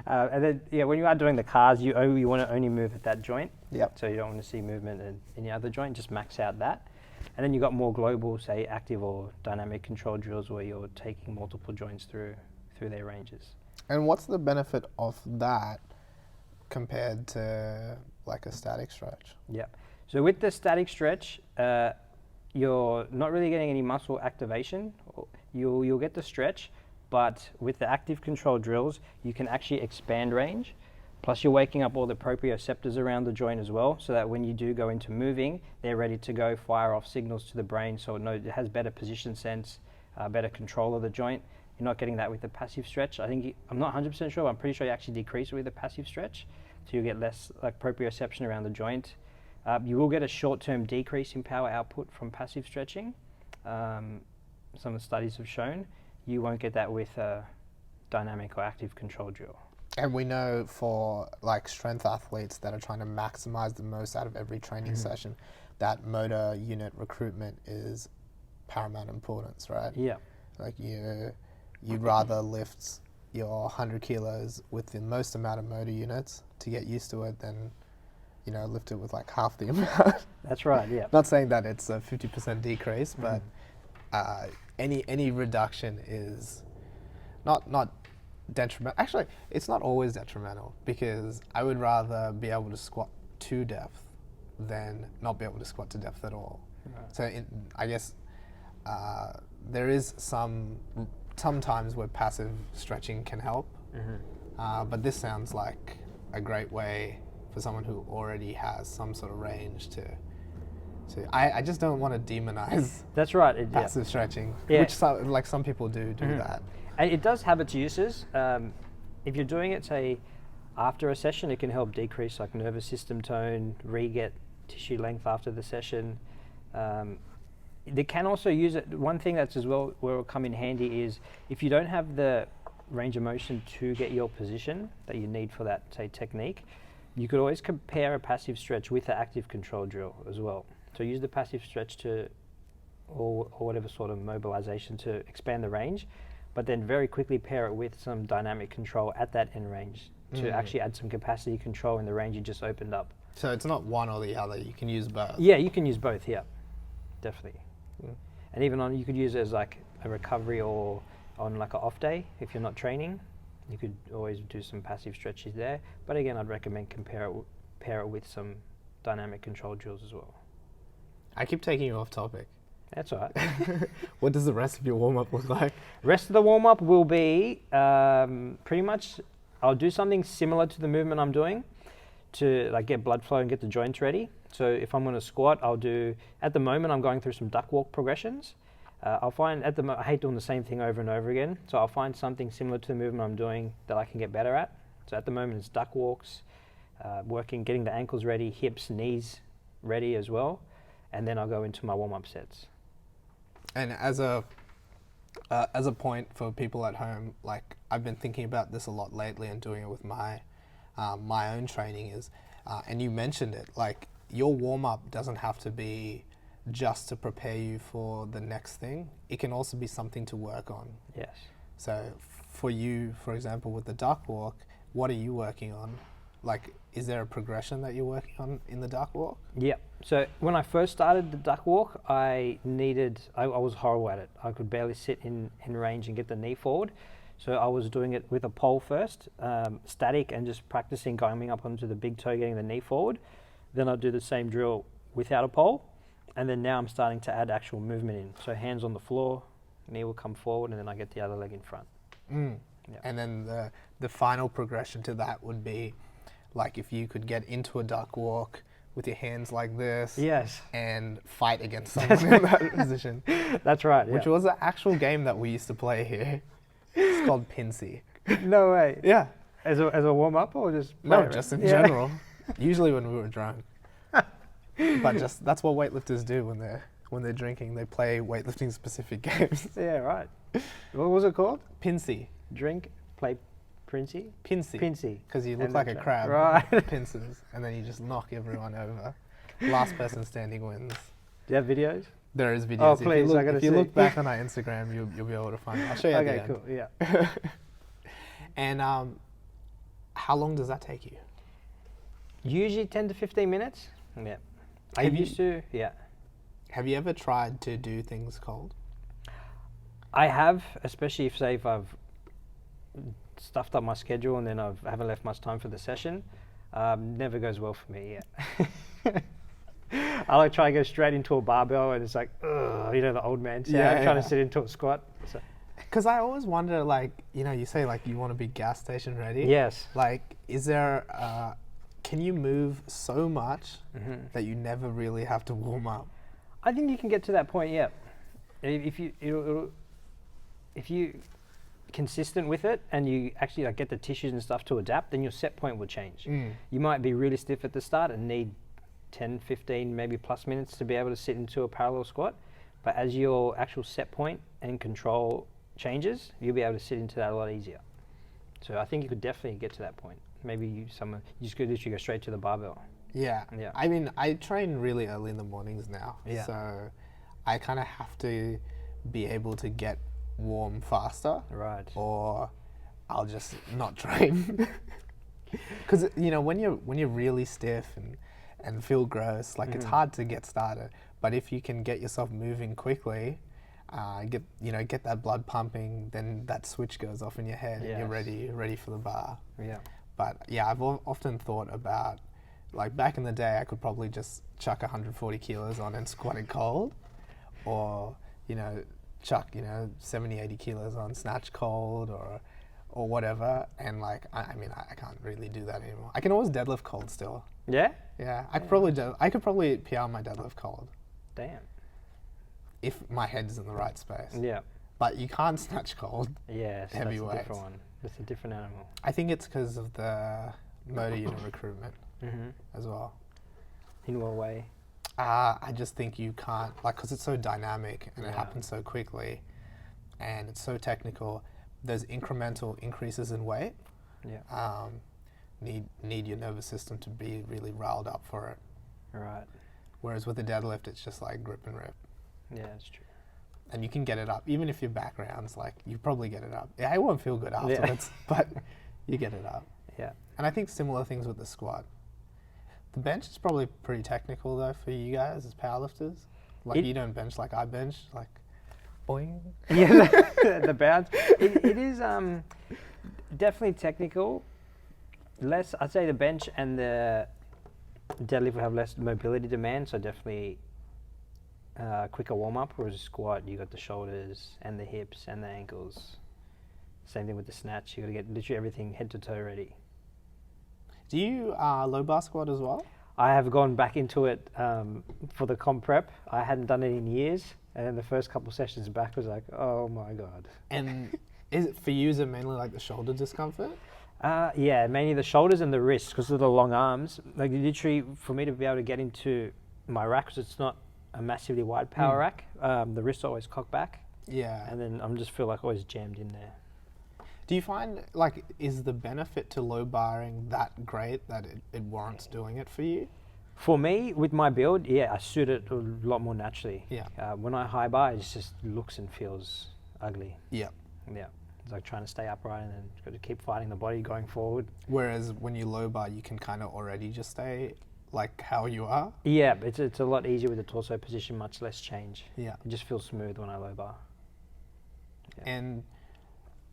And then, when you are doing the cars, you want to only move at that joint. Yep. So you don't want to see movement in any other joint, just max out that. And then you've got more global, say, active or dynamic control drills where you're taking multiple joints through their ranges. And what's the benefit of that compared to like a static stretch? Yeah. So with the static stretch, you're not really getting any muscle activation. You'll get the stretch, but with the active control drills, you can actually expand range. Plus you're waking up all the proprioceptors around the joint as well, so that when you do go into moving, they're ready to go fire off signals to the brain, so it has better position sense, better control of the joint. You're not getting that with the passive stretch. I'm not 100% sure, but I'm pretty sure you actually decrease it with the passive stretch. So you get less like proprioception around the joint. You will get a short-term decrease in power output from passive stretching. Some of the studies have shown. You won't get that with a dynamic or active control drill. And we know for like strength athletes that are trying to maximize the most out of every training session, that motor unit recruitment is paramount importance, right? Yeah. Like you'd rather lift your 100 kilos with the most amount of motor units to get used to it than, lift it with like half the amount. That's right, yeah. Not saying that it's a 50% decrease, but any reduction is not detrimental. Actually, it's not always detrimental, because I would rather be able to squat to depth than not be able to squat to depth at all. Right. So I guess there is some times where passive stretching can help, but this sounds like a great way for someone who already has some sort of range to I just don't want to demonize that's right, passive stretching, which some people do that. And it does have its uses. If you're doing it, say, after a session, it can help decrease like nervous system tone, re-get tissue length after the session. They can also use it. One thing that's as well where it will come in handy is if you don't have the range of motion to get your position that you need for that, say, technique, you could always compare a passive stretch with the active control drill as well. So use the passive stretch or whatever sort of mobilization to expand the range, but then very quickly pair it with some dynamic control at that end range to actually add some capacity control in the range you just opened up. So it's not one or the other, you can use both? Yeah, you can use both, yeah, definitely. And even you could use it as like a recovery or on like an off day if you're not training. You could always do some passive stretches there. But again, I'd recommend pair it with some dynamic control drills as well. I keep taking you off topic. That's all right. What does the rest of your warm-up look like? Rest of the warm-up will be pretty much, I'll do something similar to the movement I'm doing to like get blood flow and get the joints ready. So if I'm going to squat, I'll do, at the moment I'm going through some duck walk progressions. I'll find I hate doing the same thing over and over again, so I'll find something similar to the movement I'm doing that I can get better at. So at the moment it's duck walks, getting the ankles ready, hips, knees ready as well, and then I'll go into my warm-up sets. And as a point for people at home, like I've been thinking about this a lot lately and doing it with my own training is, and you mentioned it, like your warm-up doesn't have to be just to prepare you for the next thing. It can also be something to work on. Yes. So for you, for example, with the duck walk, what are you working on? Like, is there a progression that you're working on in the duck walk? Yeah. So when I first started the duck walk, I was horrible at it. I could barely sit in range and get the knee forward. So I was doing it with a pole first, static, and just practicing going up onto the big toe, getting the knee forward. Then I'd do the same drill without a pole. And then now I'm starting to add actual movement in. So hands on the floor, knee will come forward, and then I get the other leg in front. Yeah. And then the final progression to that would be, like if you could get into a duck walk with your hands like this. Yes. And fight against someone in that position. That's right. Which was an actual game that we used to play here. It's called Pinsy. No way. Yeah. As a warm-up or just? No, just in general. Usually when we were drunk. But just that's what weightlifters do when they're drinking. They play weightlifting specific games. Yeah, right. What was it called? Pinsy. Drink, play Princey? Pinsy. Pinsy. Because you look like a crab. Right. Pincers. And then you just knock everyone over. Last person standing wins. Do you have videos? There is videos. Oh, please, if you look back on our Instagram, you'll be able to find it. I'll show you at the end. Okay, cool, yeah. And how long does that take you? Usually 10 to 15 minutes. Yeah. I used to, yeah. Have you ever tried to do things cold? I have, especially if I've stuffed up my schedule and then I haven't left much time for the session. Never goes well for me, yeah. I like try and go straight into a barbell and it's like, ugh, the old man sound, trying to sit into a squat. Because I always wonder, like, you say like you want to be gas station ready. Yes. Like, is there, can you move so much that you never really have to warm up? I think you can get to that point, yeah. If you consistent with it and you actually like get the tissues and stuff to adapt, then your set point will change. You might be really stiff at the start and need 10, 15, maybe plus minutes to be able to sit into a parallel squat. But as your actual set point and control changes, you'll be able to sit into that a lot easier. So I think you could definitely get to that point. Maybe you just could literally go straight to the barbell. Yeah. I mean, I train really early in the mornings now. Yeah. So I kind of have to be able to get warm faster. Right. Or I'll just not train. Because, when you're really stiff and feel gross, like it's hard to get started. But if you can get yourself moving quickly, get that blood pumping, then that switch goes off in your head and you're ready for the bar. Yeah. But yeah, I've often thought about, like back in the day, I could probably just chuck 140 kilos on and squat it cold, or chuck 70, 80 kilos on snatch cold, or whatever. And like I can't really do that anymore. I can always deadlift cold still. Yeah. Yeah, I could probably PR my deadlift cold. Damn. If my head's in the right space. Yeah. But you can't snatch cold. Yes, heavy weights. That's a different one. It's a different animal. I think it's because of the motor unit recruitment as well. In what way? I just think you can't, because it's so dynamic and it happens so quickly and it's so technical, there's incremental increases in weight. Yeah. Need your nervous system to be really riled up for it. Right. Whereas with the deadlift, it's just like grip and rip. Yeah, that's true. and you can get it up. Even if your back rounds, like, you probably get it up. Yeah, it won't feel good afterwards, but you get it up. Yeah. And I think similar things with the squat. The bench is probably pretty technical, though, for you guys as powerlifters. Like, you don't bench like I bench, like, boing. Yeah, the bounce. It is definitely technical. Less, I'd say the bench and the deadlift will have less mobility demand, so definitely quicker warm-up, whereas a squat, you got the shoulders and the hips and the ankles. Same thing with the snatch, you got to get literally everything head to toe ready. Do you low bar squat as well? I have gone back into it for the comp prep. I hadn't done it in years, and then the first couple sessions back was like, oh my God. And is it for you, is it mainly like the shoulder discomfort? Yeah, mainly the shoulders and the wrists because of the long arms. Like literally, for me to be able to get into my rack, because it's not a massively wide power rack, the wrists always cock back. Yeah. And then I'm just feel like always jammed in there. Do you find, like, is the benefit to low barring that great that it warrants doing it for you? For me, with my build, yeah, I suit it a lot more naturally. Yeah. When I high bar, it just looks and feels ugly. Yeah. Yeah. It's like trying to stay upright and then got to keep fighting the body going forward. Whereas when you low bar, you can kind of already just stay like how you are. Yeah, it's a lot easier with the torso position, much less change. Yeah. It just feels smooth when I low bar. Yeah. And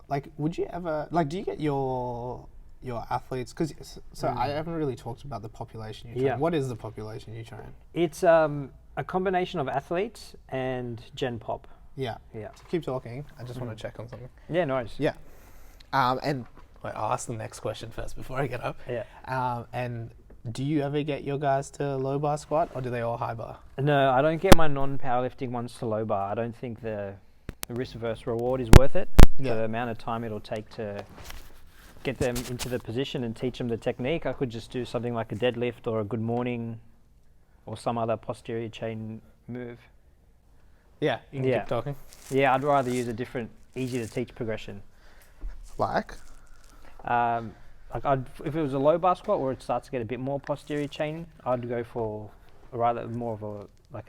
like, would you ever, like, do you get your athletes, because I haven't really talked about the population you train. Yeah. What is the population you train? It's a combination of athletes and gen pop. Yeah. Yeah. So keep talking. I just want to check on something. Yeah, no worries. Yeah. And wait, I'll ask the next question first before I get up. Yeah. And do you ever get your guys to low bar squat, or do they all high bar? No, I don't get my non-powerlifting ones to low bar. I don't think the risk versus reward is worth it. Yeah. The amount of time it'll take to get them into the position and teach them the technique. I could just do something like a deadlift or a good morning or some other posterior chain move. Yeah, you can keep talking. Yeah, I'd rather use a different, easy to teach progression. Like? If it was a low bar squat where it starts to get a bit more posterior chain, I'd go for rather more of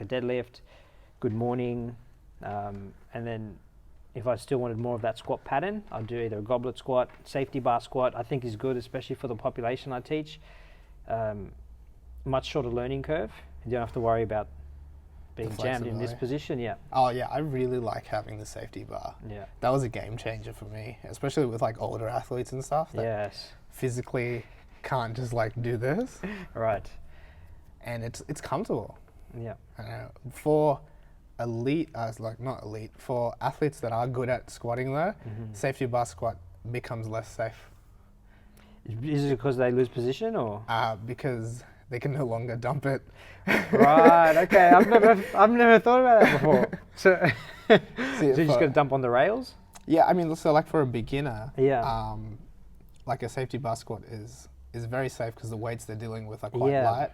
a deadlift, good morning, and then if I still wanted more of that squat pattern, I'd do either a goblet squat, safety bar squat. I think is good, especially for the population I teach. Much shorter learning curve. You don't have to worry about being jammed in this position. Yeah. Oh yeah, I really like having the safety bar. Yeah. That was a game changer for me, especially with like older athletes and stuff. That yes. Physically can't just like do this. Right. And it's comfortable. Yeah. For elite, not elite, for athletes that are good at squatting though, safety bar squat becomes less safe. Is it because they lose position or? Because they can no longer dump it. Right. Okay. I've never thought about that before. So, so you're just gonna dump on the rails? Yeah. I mean, so like for a beginner, yeah. Like a safety bar squat is very safe because the weights they're dealing with are quite light.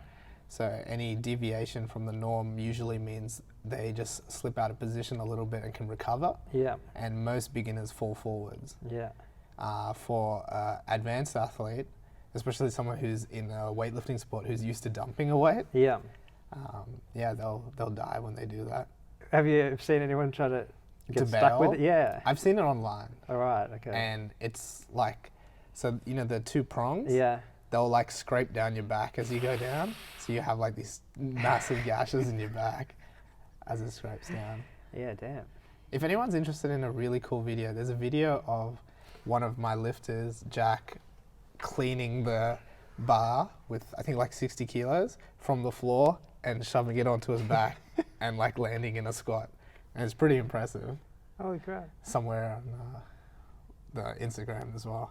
So any deviation from the norm usually means they just slip out of position a little bit and can recover. Yeah. And most beginners fall forwards. Yeah. For advanced athlete, especially someone who's in a weightlifting sport who's used to dumping a weight. Yeah. They'll die when they do that. Have you seen anyone try to get stuck with it? Yeah. I've seen it online. All right. Okay. And it's like, so you know the two prongs. Yeah. They'll like scrape down your back as you go down. So you have like these massive gashes in your back as it scrapes down. Yeah, damn. If anyone's interested in a really cool video, there's a video of one of my lifters, Jack, cleaning the bar with I think like 60 kilos from the floor and shoving it onto his back and like landing in a squat. And it's pretty impressive. Holy crap. Somewhere on the Instagram as well.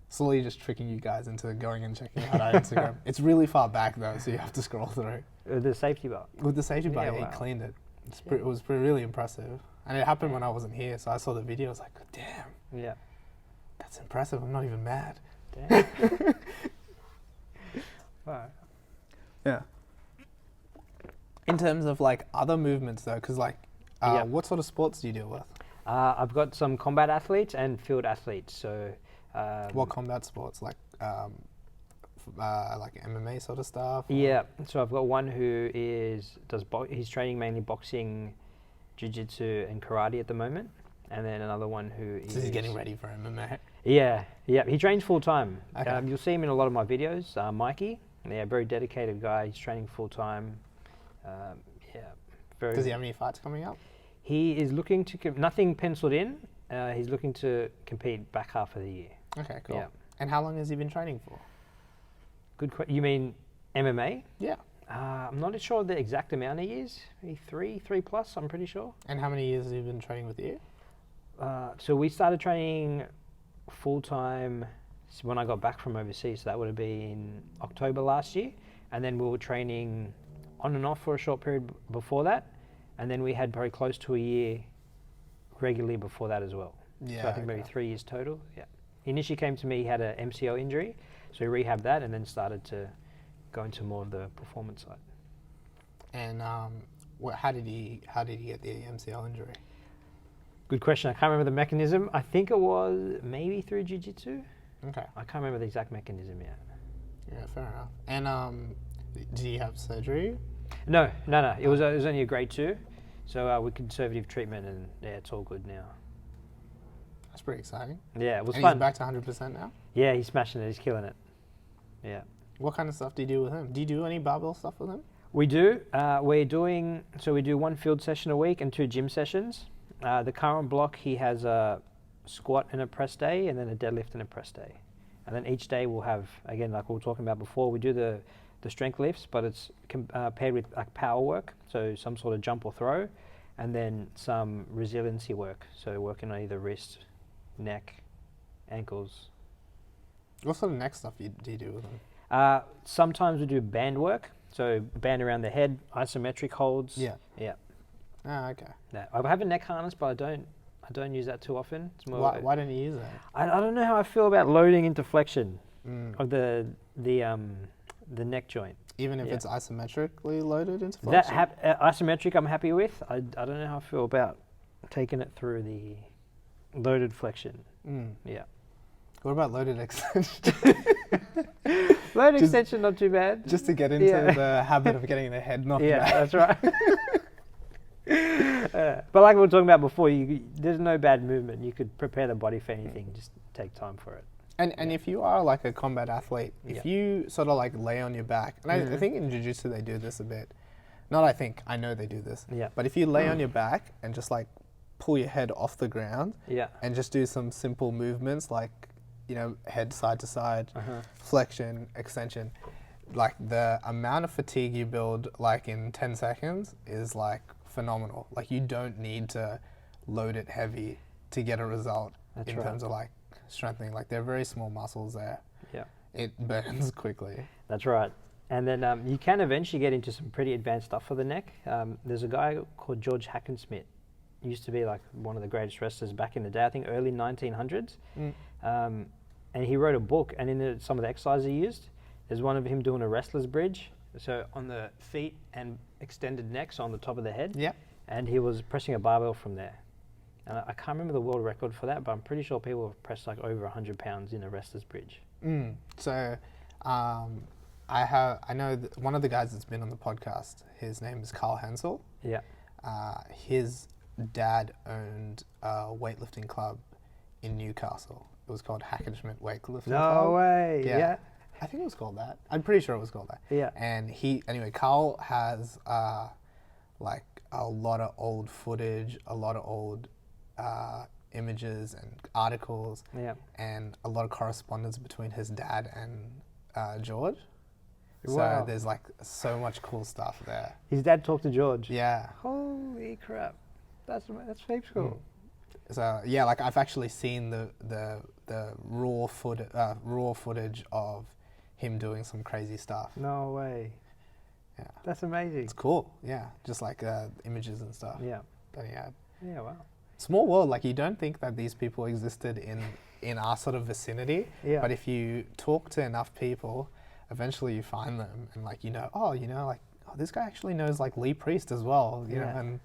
Slowly just tricking you guys into going and checking out our Instagram. It's really far back though, so you have to scroll through. With the safety bar? With the safety bar, he cleaned it. It was really impressive. And it happened when I wasn't here, so I saw the video, I was like, damn. Yeah. That's impressive, I'm not even mad. Damn. Right. Yeah. In terms of like other movements though, because like, what sort of sports do you deal with? I've got some combat athletes and field athletes, so... what combat sports, like MMA sort of stuff? Yeah, so I've got one who he's training mainly boxing, jiu-jitsu and karate at the moment, and then another one who is... So he's getting ready for MMA. Yeah. He trains full time. Okay. You'll see him in a lot of my videos. Mikey, very dedicated guy. He's training full time. Does he have any fights coming up? He is looking to nothing penciled in. He's looking to compete back half of the year. Okay, cool. Yeah. And how long has he been training for? Good question. You mean MMA? Yeah. I'm not sure the exact amount of years. Maybe three plus, I'm pretty sure. And how many years has he been training with you? So we started training full-time when I got back from overseas. So that would have been October last year. And then we were training on and off for a short period before that. And then we had very close to a year regularly before that as well. Yeah. So I think maybe 3 years total. Yeah. He initially came to me, he had an MCL injury. So we rehabbed that and then started to go into more of the performance side. And how did he get the MCL injury? Good question. I can't remember the mechanism. I think it was maybe through jiu-jitsu. Okay. I can't remember the exact mechanism yet. Yeah, fair enough. And did he have surgery? No. It was only a grade 2. So with conservative treatment, and yeah, it's all good now. That's pretty exciting. Yeah, it was and fun. He's back to 100% now? Yeah, he's smashing it. He's killing it. Yeah. What kind of stuff do you do with him? Do you do any barbell stuff with him? We do. We do 1 field session a week and 2 gym sessions. The current block, he has a squat and a press day, and then a deadlift and a press day. And then each day we'll have, again, like we were talking about before, we do the strength lifts, but it's paired with like power work, so some sort of jump or throw, and then some resiliency work, so working on either wrist, neck, ankles. What sort of neck stuff do you do with them? Sometimes we do band work, so band around the head, isometric holds. Yeah. Yeah. Ah, okay. No, I have a neck harness, but I don't use that too often. It's more why don't you use that? I don't know how I feel about loading into flexion of the neck joint. Even if it's isometrically loaded into flexion? Isometric I'm happy with. I don't know how I feel about taking it through the loaded flexion. Yeah. What about loaded extension? Loaded extension, not too bad. Just to get into the habit of getting the head knocked back. Yeah, that's right. But like we were talking about before, there's no bad movement. You could prepare the body for anything. Just take time for it. And if you are like a combat athlete, if you sort of like lay on your back, and I think in jiu-jitsu they do this a bit. I know they do this. Yeah. But if you lay on your back and just like pull your head off the ground and just do some simple movements like, head side to side, flexion, extension, like the amount of fatigue you build like in 10 seconds is like phenomenal. Like you don't need to load it heavy to get a result in terms of like strengthening. Like they're very small muscles there. Yeah. It burns quickly. That's right. And then you can eventually get into some pretty advanced stuff for the neck. There's a guy called George Hackenschmidt. Used to be like one of the greatest wrestlers back in the day, I think early 1900s. And he wrote a book, and in some of the exercises he used, there's one of him doing a wrestler's bridge. So on the feet and extended neck, so on the top of the head. Yeah. And he was pressing a barbell from there. And I can't remember the world record for that, but I'm pretty sure people have pressed like over 100 pounds in a wrestler's bridge. So I know one of the guys that's been on the podcast, his name is Carl Hansel. Yeah. His dad owned a weightlifting club in Newcastle. It was called Hackenschmidt Weightlifting Club. No way. Yeah. I think it was called that. I'm pretty sure it was called that. Yeah. And Carl has like a lot of old footage, a lot of old images and articles, and a lot of correspondence between his dad and George. Wow. So there's like so much cool stuff there. His dad talked to George. Yeah. Holy crap. That's heaps cool. So yeah, like I've actually seen the raw footage of him doing some crazy stuff. No way. Yeah. That's amazing. It's cool. Yeah. Just like images and stuff. Yeah. That he had. Yeah. Wow. Small world. Like you don't think that these people existed in our sort of vicinity. Yeah. But if you talk to enough people, eventually you find them and like this guy actually knows like Lee Priest as well. You know,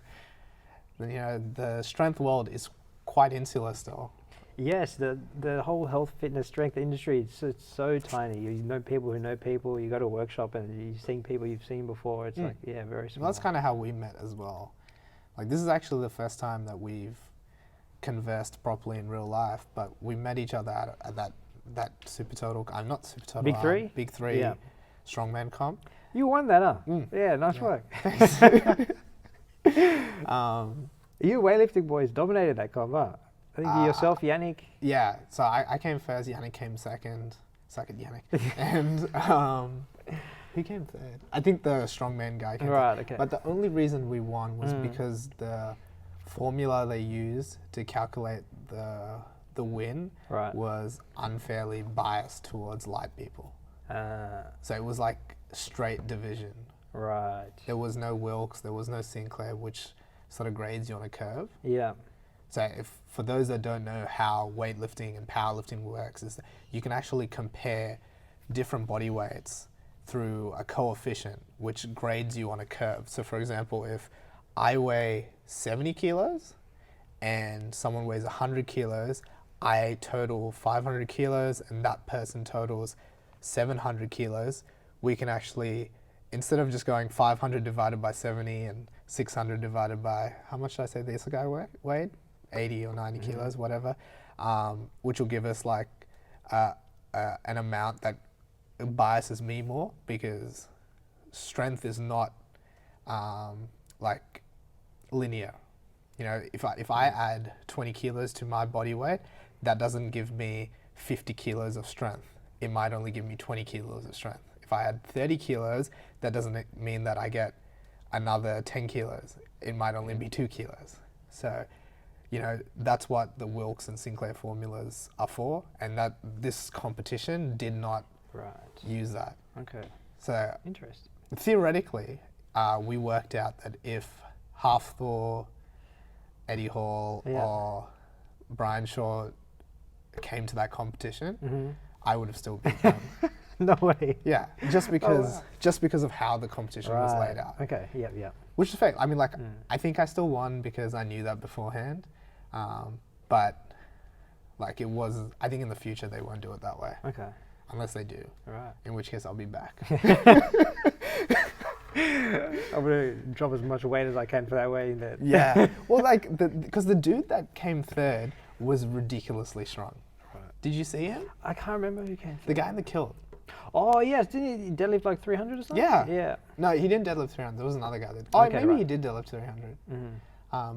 and the strength world is quite insular still. Yes, the whole health, fitness, strength industry, it's so tiny. You know people who know people, you go to a workshop and you've seen people you've seen before. It's like, very small. Well, that's kind of how we met as well. like this is actually the first time that we've conversed properly in real life, but we met each other at that Super Total, I'm not Super Total, Big Three strongman comp. You won that, huh? Yeah, nice work. You weightlifting boys dominated that comp, huh? I think yourself, Yannick. Yeah, so I came first, Yannick came second. Second Yannick. And who came third? I think the strongman guy came third. Okay. But the only reason we won was because the formula they used to calculate the win was unfairly biased towards light people. So it was like straight division. Right. There was no Wilks, there was no Sinclair, which sort of grades you on a curve. Yeah. So for those that don't know how weightlifting and powerlifting works, is that you can actually compare different body weights through a coefficient which grades you on a curve. So for example, if I weigh 70 kilos and someone weighs 100 kilos, I total 500 kilos and that person totals 700 kilos, we can actually, instead of just going 500 divided by 70 and 600 divided by, how much did I say this guy weighed? 80 or 90 kilos, whatever, which will give us like an amount that biases me more, because strength is not like linear. You know, if I add 20 kilos to my body weight, that doesn't give me 50 kilos of strength. It might only give me 20 kilos of strength. If I add 30 kilos, that doesn't mean that I get another 10 kilos. It might only be 2 kilos. So, you know, that's what the Wilks and Sinclair formulas are for, and that this competition did not use that. Okay. So, interesting. Theoretically, we worked out that if Halfthor, Eddie Hall, or Brian Shaw came to that competition, I would have still beat them. No way. Yeah, just because of how the competition was laid out. Okay. Yeah. Which is fake. I mean, like, I think I still won because I knew that beforehand. But like it was, I think in the future they won't do it that way. Okay. Unless they do. Right. In which case I'll be back. I'm gonna drop as much weight as I can for that way. Yeah. Well, like, because the dude that came third was ridiculously strong. Right. Did you see him? I can't remember who came third. The guy in the kilt. Oh yes, didn't he deadlift like 300 or something? Yeah. No, he didn't deadlift 300. There was another guy that. Maybe he did deadlift 300.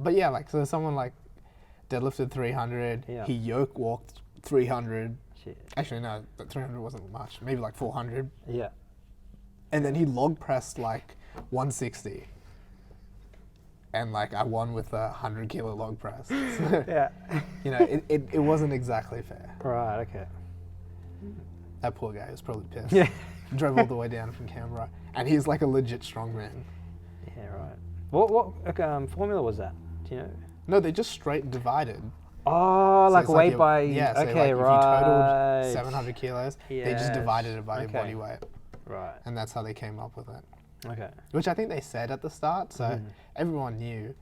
But yeah, like, so someone like deadlifted 300. Yeah. He yoke walked 300. Shit. Actually, no, 300 wasn't much. Maybe like 400. Yeah. And then he log pressed like 160. And like I won with a 100 kilo log press. So, yeah. You know, it wasn't exactly fair. Right. Okay. That poor guy was probably pissed. Yeah. Drove all the way down from Canberra, and he's like a legit strongman. Yeah. Right. What formula was that? Do you know? No, they just straight divided. Oh, so like weight by... Yeah, so okay, like if you totaled 700 kilos, they just divided it by your body weight. Right. And that's how they came up with it. Okay. Which I think they said at the start, so everyone knew,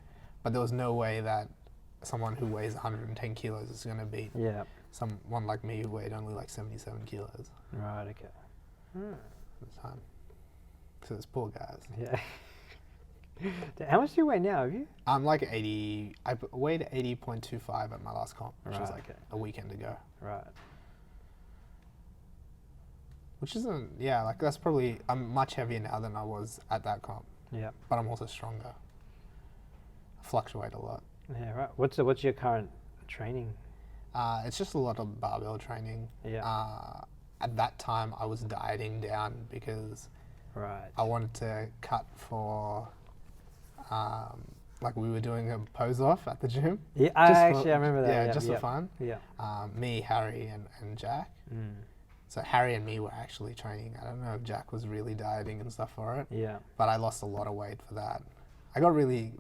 but there was no way that someone who weighs 110 kilos is going to beat someone like me who weighed only like 77 kilos. Right, okay. At the time. So those poor guys. Yeah. How much do you weigh now, have you? I'm like 80, I weighed 80.25 at my last comp, which was like a weekend ago. Right. Which isn't, like that's probably, I'm much heavier now than I was at that comp. Yeah. But I'm also stronger. I fluctuate a lot. Yeah, right. What's your current training? It's just a lot of barbell training. Yeah. At that time, I was dieting down because I wanted to cut for, like we were doing a pose off at the gym. Yeah, I remember that. Yeah, just for fun. Yeah. Me, Harry, and Jack. So Harry and me were actually training. I don't know if Jack was really dieting and stuff for it. Yeah. But I lost a lot of weight for that. I got really,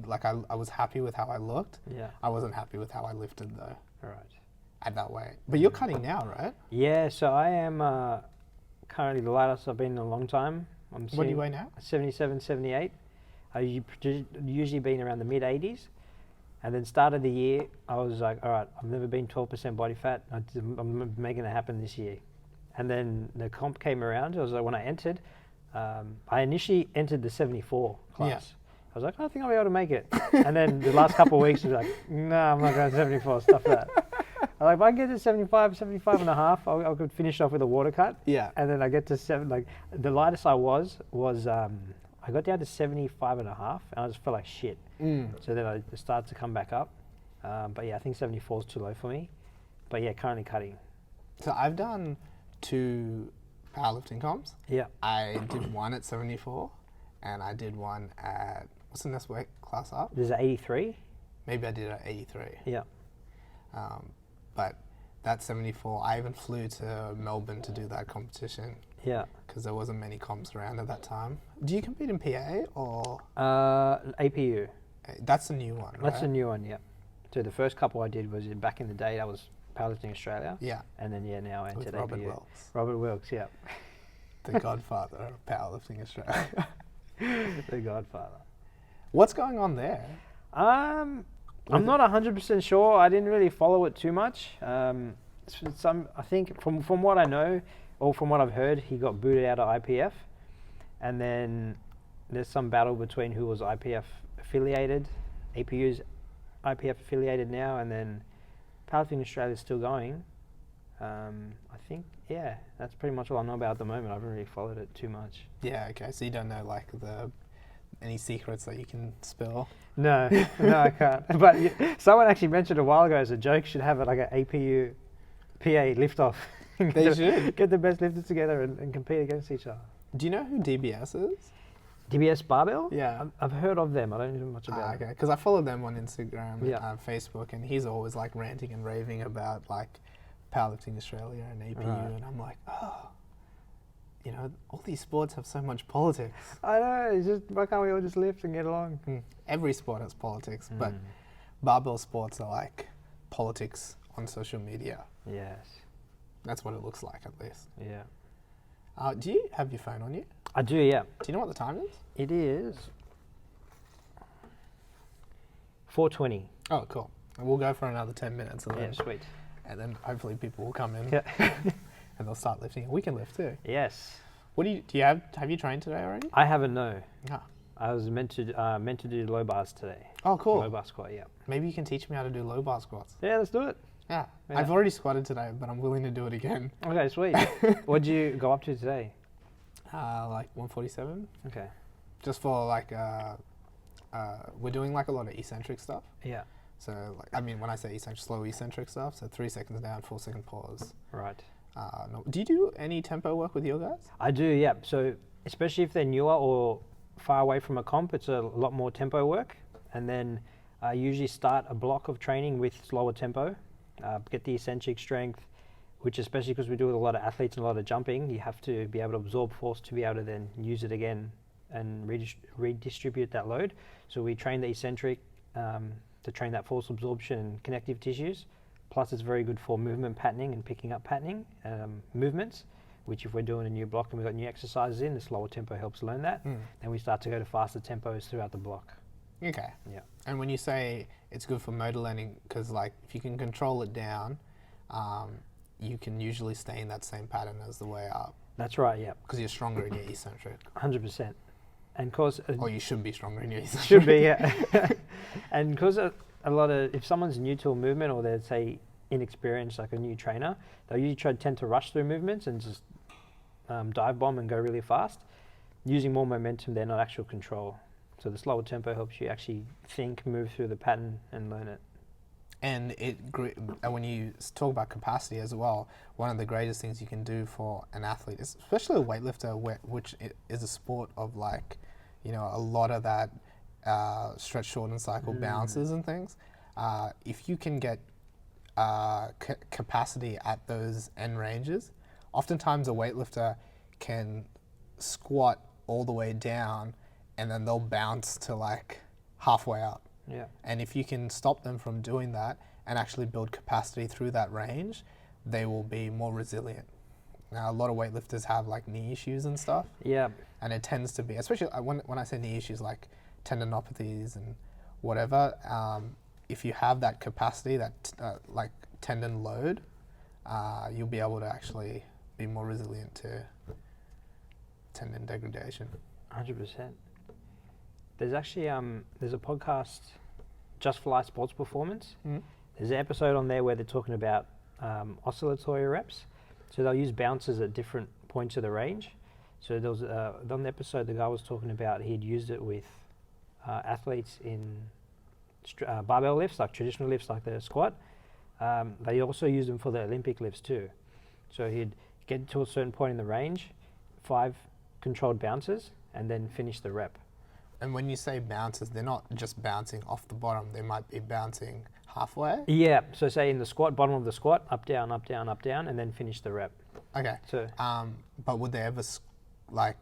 like I was happy with how I looked. Yeah. I wasn't happy with how I lifted though. Right. At that weight. But you're cutting now, right? Yeah, so I am currently the lightest I've been in a long time. What do you weigh now? 77, 78. I usually been around the mid 80s. And then start of the year, I was like, all right, I've never been 12% body fat. I'm making it happen this year. And then the comp came around. It was like when I entered, I initially entered the 74 class. I was like, I think I'll be able to make it. And then the last couple of weeks, I was like, no, I'm not going 74, stuff that. I'm like, if I can get to 75 and a half, I could finish off with a water cut. Yeah. And then I get to the lightest I was I got down to 75 and a half, and I just felt like shit. So then I started to come back up. But yeah, I think 74 is too low for me. But yeah, currently cutting. So I've done 2 powerlifting comps. Yeah. I did one at 74, and I did one at, what's the next weight class up? There's 83. Maybe I did it at 83. Yeah. But that 74, I even flew to Melbourne to do that competition. Yeah. Because there wasn't many comps around at that time. Do you compete in PA or? APU. That's a new one, right? That's a new one, yeah. So the first couple I did was back in the day, that was Powerlifting Australia. Yeah. And then, now I entered Robert APU. Wilkes. Robert Wilkes, yeah. The godfather of Powerlifting Australia. The godfather. What's going on there? I'm not 100% sure. I didn't really follow it too much. I think from what I know, or from what I've heard, he got booted out of IPF. And then there's some battle between who was IPF affiliated, APU's IPF affiliated now, and then Powerlifting Australia is still going. I think, yeah, that's pretty much all I know about at the moment. I haven't really followed it too much. Yeah, okay. So you don't know like any secrets that you can spill? No, I can't. But someone actually mentioned a while ago as a joke, should have it like an APU PA lift-off. They should. Get the best lifters together and compete against each other. Do you know who DBS is? DBS Barbell? Yeah. I've heard of them. I don't know much about Okay, because I follow them on Instagram Yeah. and Facebook, and he's always like ranting and raving about like Powerlifting Australia and APU, Right. and I'm like, all these sports have so much politics. I know, it's just, why can't we all just lift and get along? Every sport has politics, but barbell sports are like politics on social media. Yes. That's what it looks like, at least. Yeah. Do you have your phone on you? I do, yeah. Do you know what the time is? It is 4:20. Oh, cool. We'll go for another 10 minutes. And Yeah, then, sweet. and then hopefully people will come in Yeah. and they'll start lifting. We can lift too. Yes. What do you have you trained today already? I haven't, no. Ah. I was meant to do low bars today. Oh, cool. Low bar squat, yeah. Maybe you can teach me how to do low bar squats. Yeah, let's do it. Yeah. Yeah. I've already squatted today, but I'm willing to do it again. Okay, sweet. What'd you go up to today? Like 147. Okay. Just for like, we're doing like a lot of eccentric stuff. Yeah. So like, I mean, when I say eccentric, slow eccentric stuff, so 3 seconds down, 4 second pause. Right. No. Do you do any tempo work with your guys? I do, yeah. So especially if they're newer or far away from a comp, it's a lot more tempo work. And then I usually start a block of training with slower tempo, get the eccentric strength, which especially because we do with a lot of athletes and a lot of jumping, you have to be able to absorb force to be able to then use it again and redistribute that load. So we train the eccentric to train that force absorption and connective tissues. Plus it's very good for movement patterning and picking up patterning movements, which if we're doing a new block and we've got new exercises in, the slower tempo helps learn that. Then we start to go to faster tempos throughout the block. Okay. Yeah. And when you say it's good for motor learning, because like if you can control it down, you can usually stay in that same pattern as the way up. That's right, yeah. Because you're stronger in your eccentric. 100%. And cause or you should be stronger in your eccentric. Should be, yeah. And because a lot of, if someone's new to a movement or they're, say, inexperienced, like a new trainer, they'll usually tend to rush through movements and just dive bomb and go really fast, using more momentum than not actual control. So the slower tempo helps you actually think, move through the pattern and learn it. And when you talk about capacity as well, one of the greatest things you can do for an athlete, especially a weightlifter, which is a sport of like, a lot of that stretch, shorten, cycle bounces and things. If you can get capacity at those end ranges, oftentimes a weightlifter can squat all the way down and then they'll bounce to like halfway up. Yeah. And if you can stop them from doing that and actually build capacity through that range, they will be more resilient. Now, a lot of weightlifters have like knee issues and stuff. Yeah. And it tends to be, especially when I say knee issues, like tendinopathies and whatever, if you have that capacity, that like tendon load, you'll be able to actually be more resilient to tendon degradation. 100%. There's actually there's a podcast just for live sports performance. There's an episode on there where they're talking about oscillatory reps. So they'll use bounces at different points of the range. So there was on the episode the guy was talking about he'd used it with athletes in barbell lifts, like traditional lifts like the squat. They also use them for the Olympic lifts too. So he'd get to a certain point in the range, 5 controlled bounces, and then finish the rep. And when you say bounces, they're not just bouncing off the bottom, they might be bouncing halfway? Yeah, so say in the squat, bottom of the squat, up, down, up, down, up, down, and then finish the rep. Okay, so but would they ever like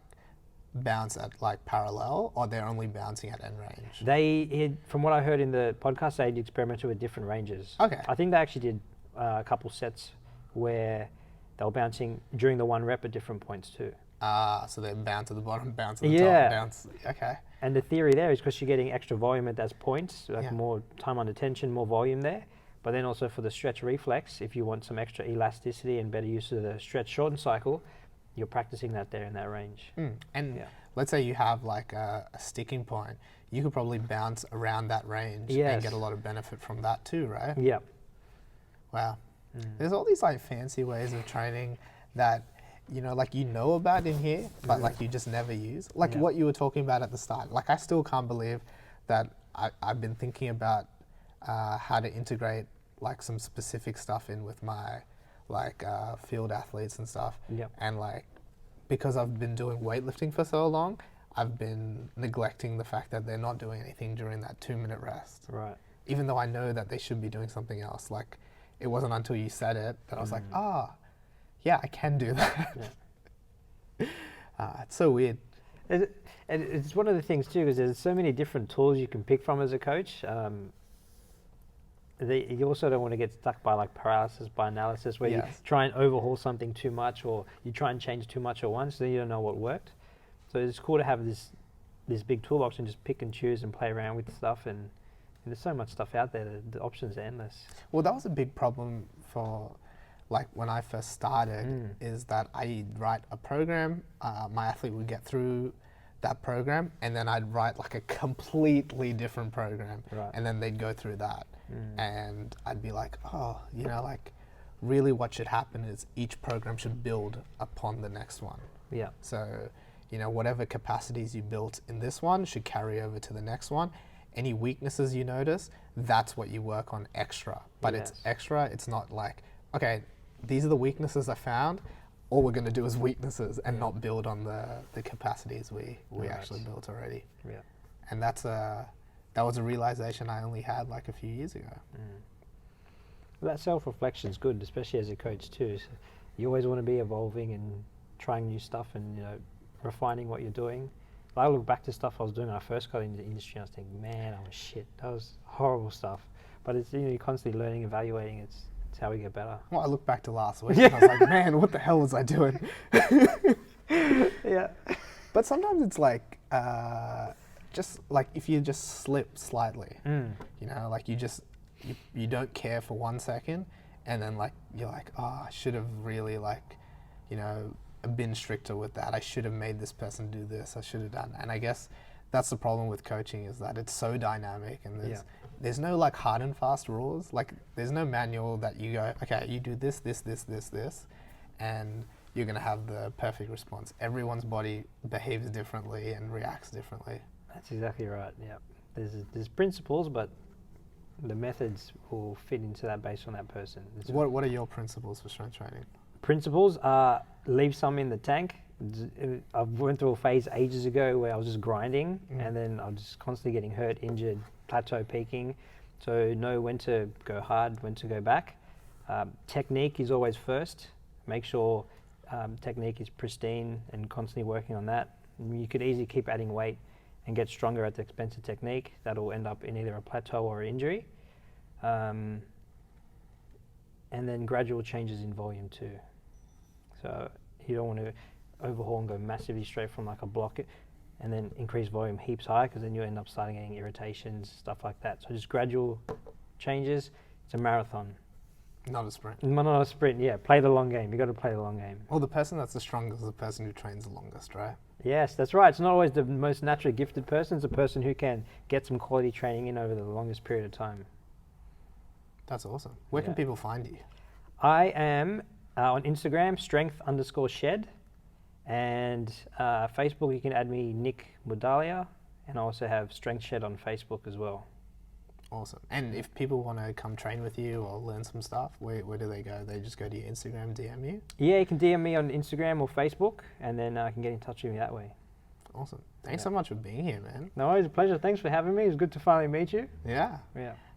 bounce at like parallel, or they're only bouncing at end range? From what I heard in the podcast, they'd experimented with different ranges. Okay. I think they actually did a couple sets where they were bouncing during the one rep at different points too. So they bounce at the bottom, bounce at the top, bounce. Okay. And the theory there is because you're getting extra volume at those points, like more time under tension, more volume there. But then also for the stretch reflex, if you want some extra elasticity and better use of the stretch shorten cycle, you're practicing that there in that range. And let's say you have like a sticking point, you could probably bounce around that range and get a lot of benefit from that too, right? Yeah. Wow. There's all these like fancy ways of training that like about in here, but like you just never use. Like what you were talking about at the start. Like I still can't believe that I've been thinking about how to integrate like some specific stuff in with my like field athletes and stuff. And like because I've been doing weightlifting for so long, I've been neglecting the fact that they're not doing anything during that 2-minute rest. Right. Even though I know that they should be doing something else. Like it wasn't until you said it that I was like, yeah, I can do that. It's so weird. It's one of the things too, because there's so many different tools you can pick from as a coach. You also don't want to get stuck by like paralysis by analysis, where you try and overhaul something too much, or you try and change too much at once, then you don't know what worked. So it's cool to have this big toolbox and just pick and choose and play around with stuff. And there's so much stuff out there, the options are endless. Well, that was a big problem for like when I first started, is that I'd write a program, my athlete would get through that program, and then I'd write like a completely different program, and then they'd go through that. And I'd be like, like really what should happen is each program should build upon the next one. Yeah. So, whatever capacities you built in this one should carry over to the next one. Any weaknesses you notice, that's what you work on extra. But it's extra, it's not like, okay, these are the weaknesses I found, all we're going to do is weaknesses and not build on the capacities we actually built already. Yeah. And that was a realization I only had like a few years ago. Well, that self-reflection is good, especially as a coach too. So you always want to be evolving and trying new stuff and refining what you're doing. I look back to stuff I was doing when I first got into the industry and I was thinking, man, that was shit. That was horrible stuff. But it's you're constantly learning, evaluating. It's how we get better. Well, I look back to last week and I was like, man, what the hell was I doing? Yeah. But sometimes it's like, just like if you just slip slightly, like you don't care for 1 second, and then like you're like, I should have really like, been stricter with that. I should have made this person do this. I should have done. And I guess that's the problem with coaching, is that it's so dynamic, and there's no like hard and fast rules. Like there's no manual that you go, okay, you do this, and you're gonna have the perfect response. Everyone's body behaves differently and reacts differently. That's exactly right. Yeah. There's principles, but the methods will fit into that based on that person. What are your principles for strength training? Principles are leave some in the tank. I went through a phase ages ago where I was just grinding, and then I was just constantly getting hurt, injured, plateau peaking. So know when to go hard, when to go back. Technique is always first. Make sure technique is pristine and constantly working on that. You could easily keep adding weight and get stronger at the expense of technique. That'll end up in either a plateau or an injury. And then gradual changes in volume too. So you don't want to overhaul and go massively straight from like a block and then increase volume heaps high, because then you end up starting getting irritations, stuff like that. So just gradual changes. It's a marathon. Not a sprint. Not a sprint, yeah. Play the long game. You got to play the long game. Well, the person that's the strongest is the person who trains the longest, right? Yes, that's right. It's not always the most naturally gifted person. It's a person who can get some quality training in over the longest period of time. That's awesome. Where can people find you? I am on Instagram, strength_shed. And Facebook, you can add me, Nick Mudaliar. And I also have Strength Shed on Facebook as well. Awesome. And if people want to come train with you or learn some stuff, where do they go? They just go to your Instagram, DM you? Yeah, you can DM me on Instagram or Facebook, and then I can get in touch with you that way. Awesome. Thanks so much for being here, man. No, it's a pleasure. Thanks for having me. It's good to finally meet you. Yeah.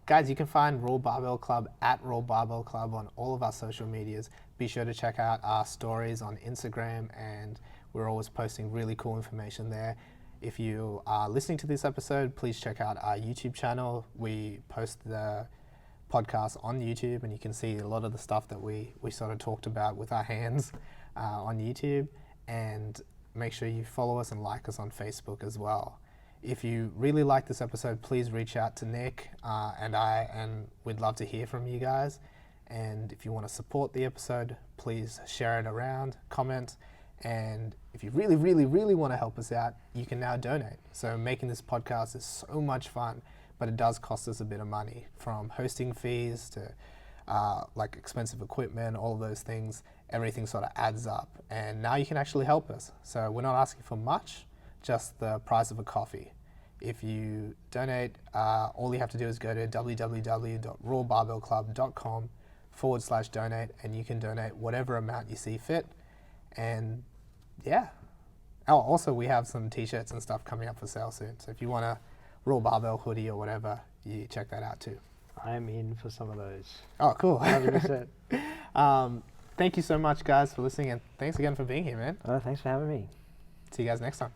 Guys, you can find RAW Barbell Club at RAW Barbell Club on all of our social medias. Be sure to check out our stories on Instagram, and we're always posting really cool information there. If you are listening to this episode, please check out our YouTube channel. We post the podcast on YouTube, and you can see a lot of the stuff that we sort of talked about with our hands on YouTube. And make sure you follow us and like us on Facebook as well. If you really like this episode, please reach out to Nick and I, and we'd love to hear from you guys. And if you want to support the episode, please share it around, comment. And if you really, really, really want to help us out, you can now donate. So making this podcast is so much fun, but it does cost us a bit of money, from hosting fees to like expensive equipment, all of those things. Everything sort of adds up. And now you can actually help us. So we're not asking for much, just the price of a coffee. If you donate, all you have to do is go to www.rawbarbellclub.com/donate, and you can donate whatever amount you see fit. And yeah. Oh, also we have some t-shirts and stuff coming up for sale soon. So if you want a RAW Barbell hoodie or whatever, you check that out too. I'm in for some of those. Oh, cool. 100%. Thank you so much, guys, for listening, and thanks again for being here, man. Thanks for having me. See you guys next time.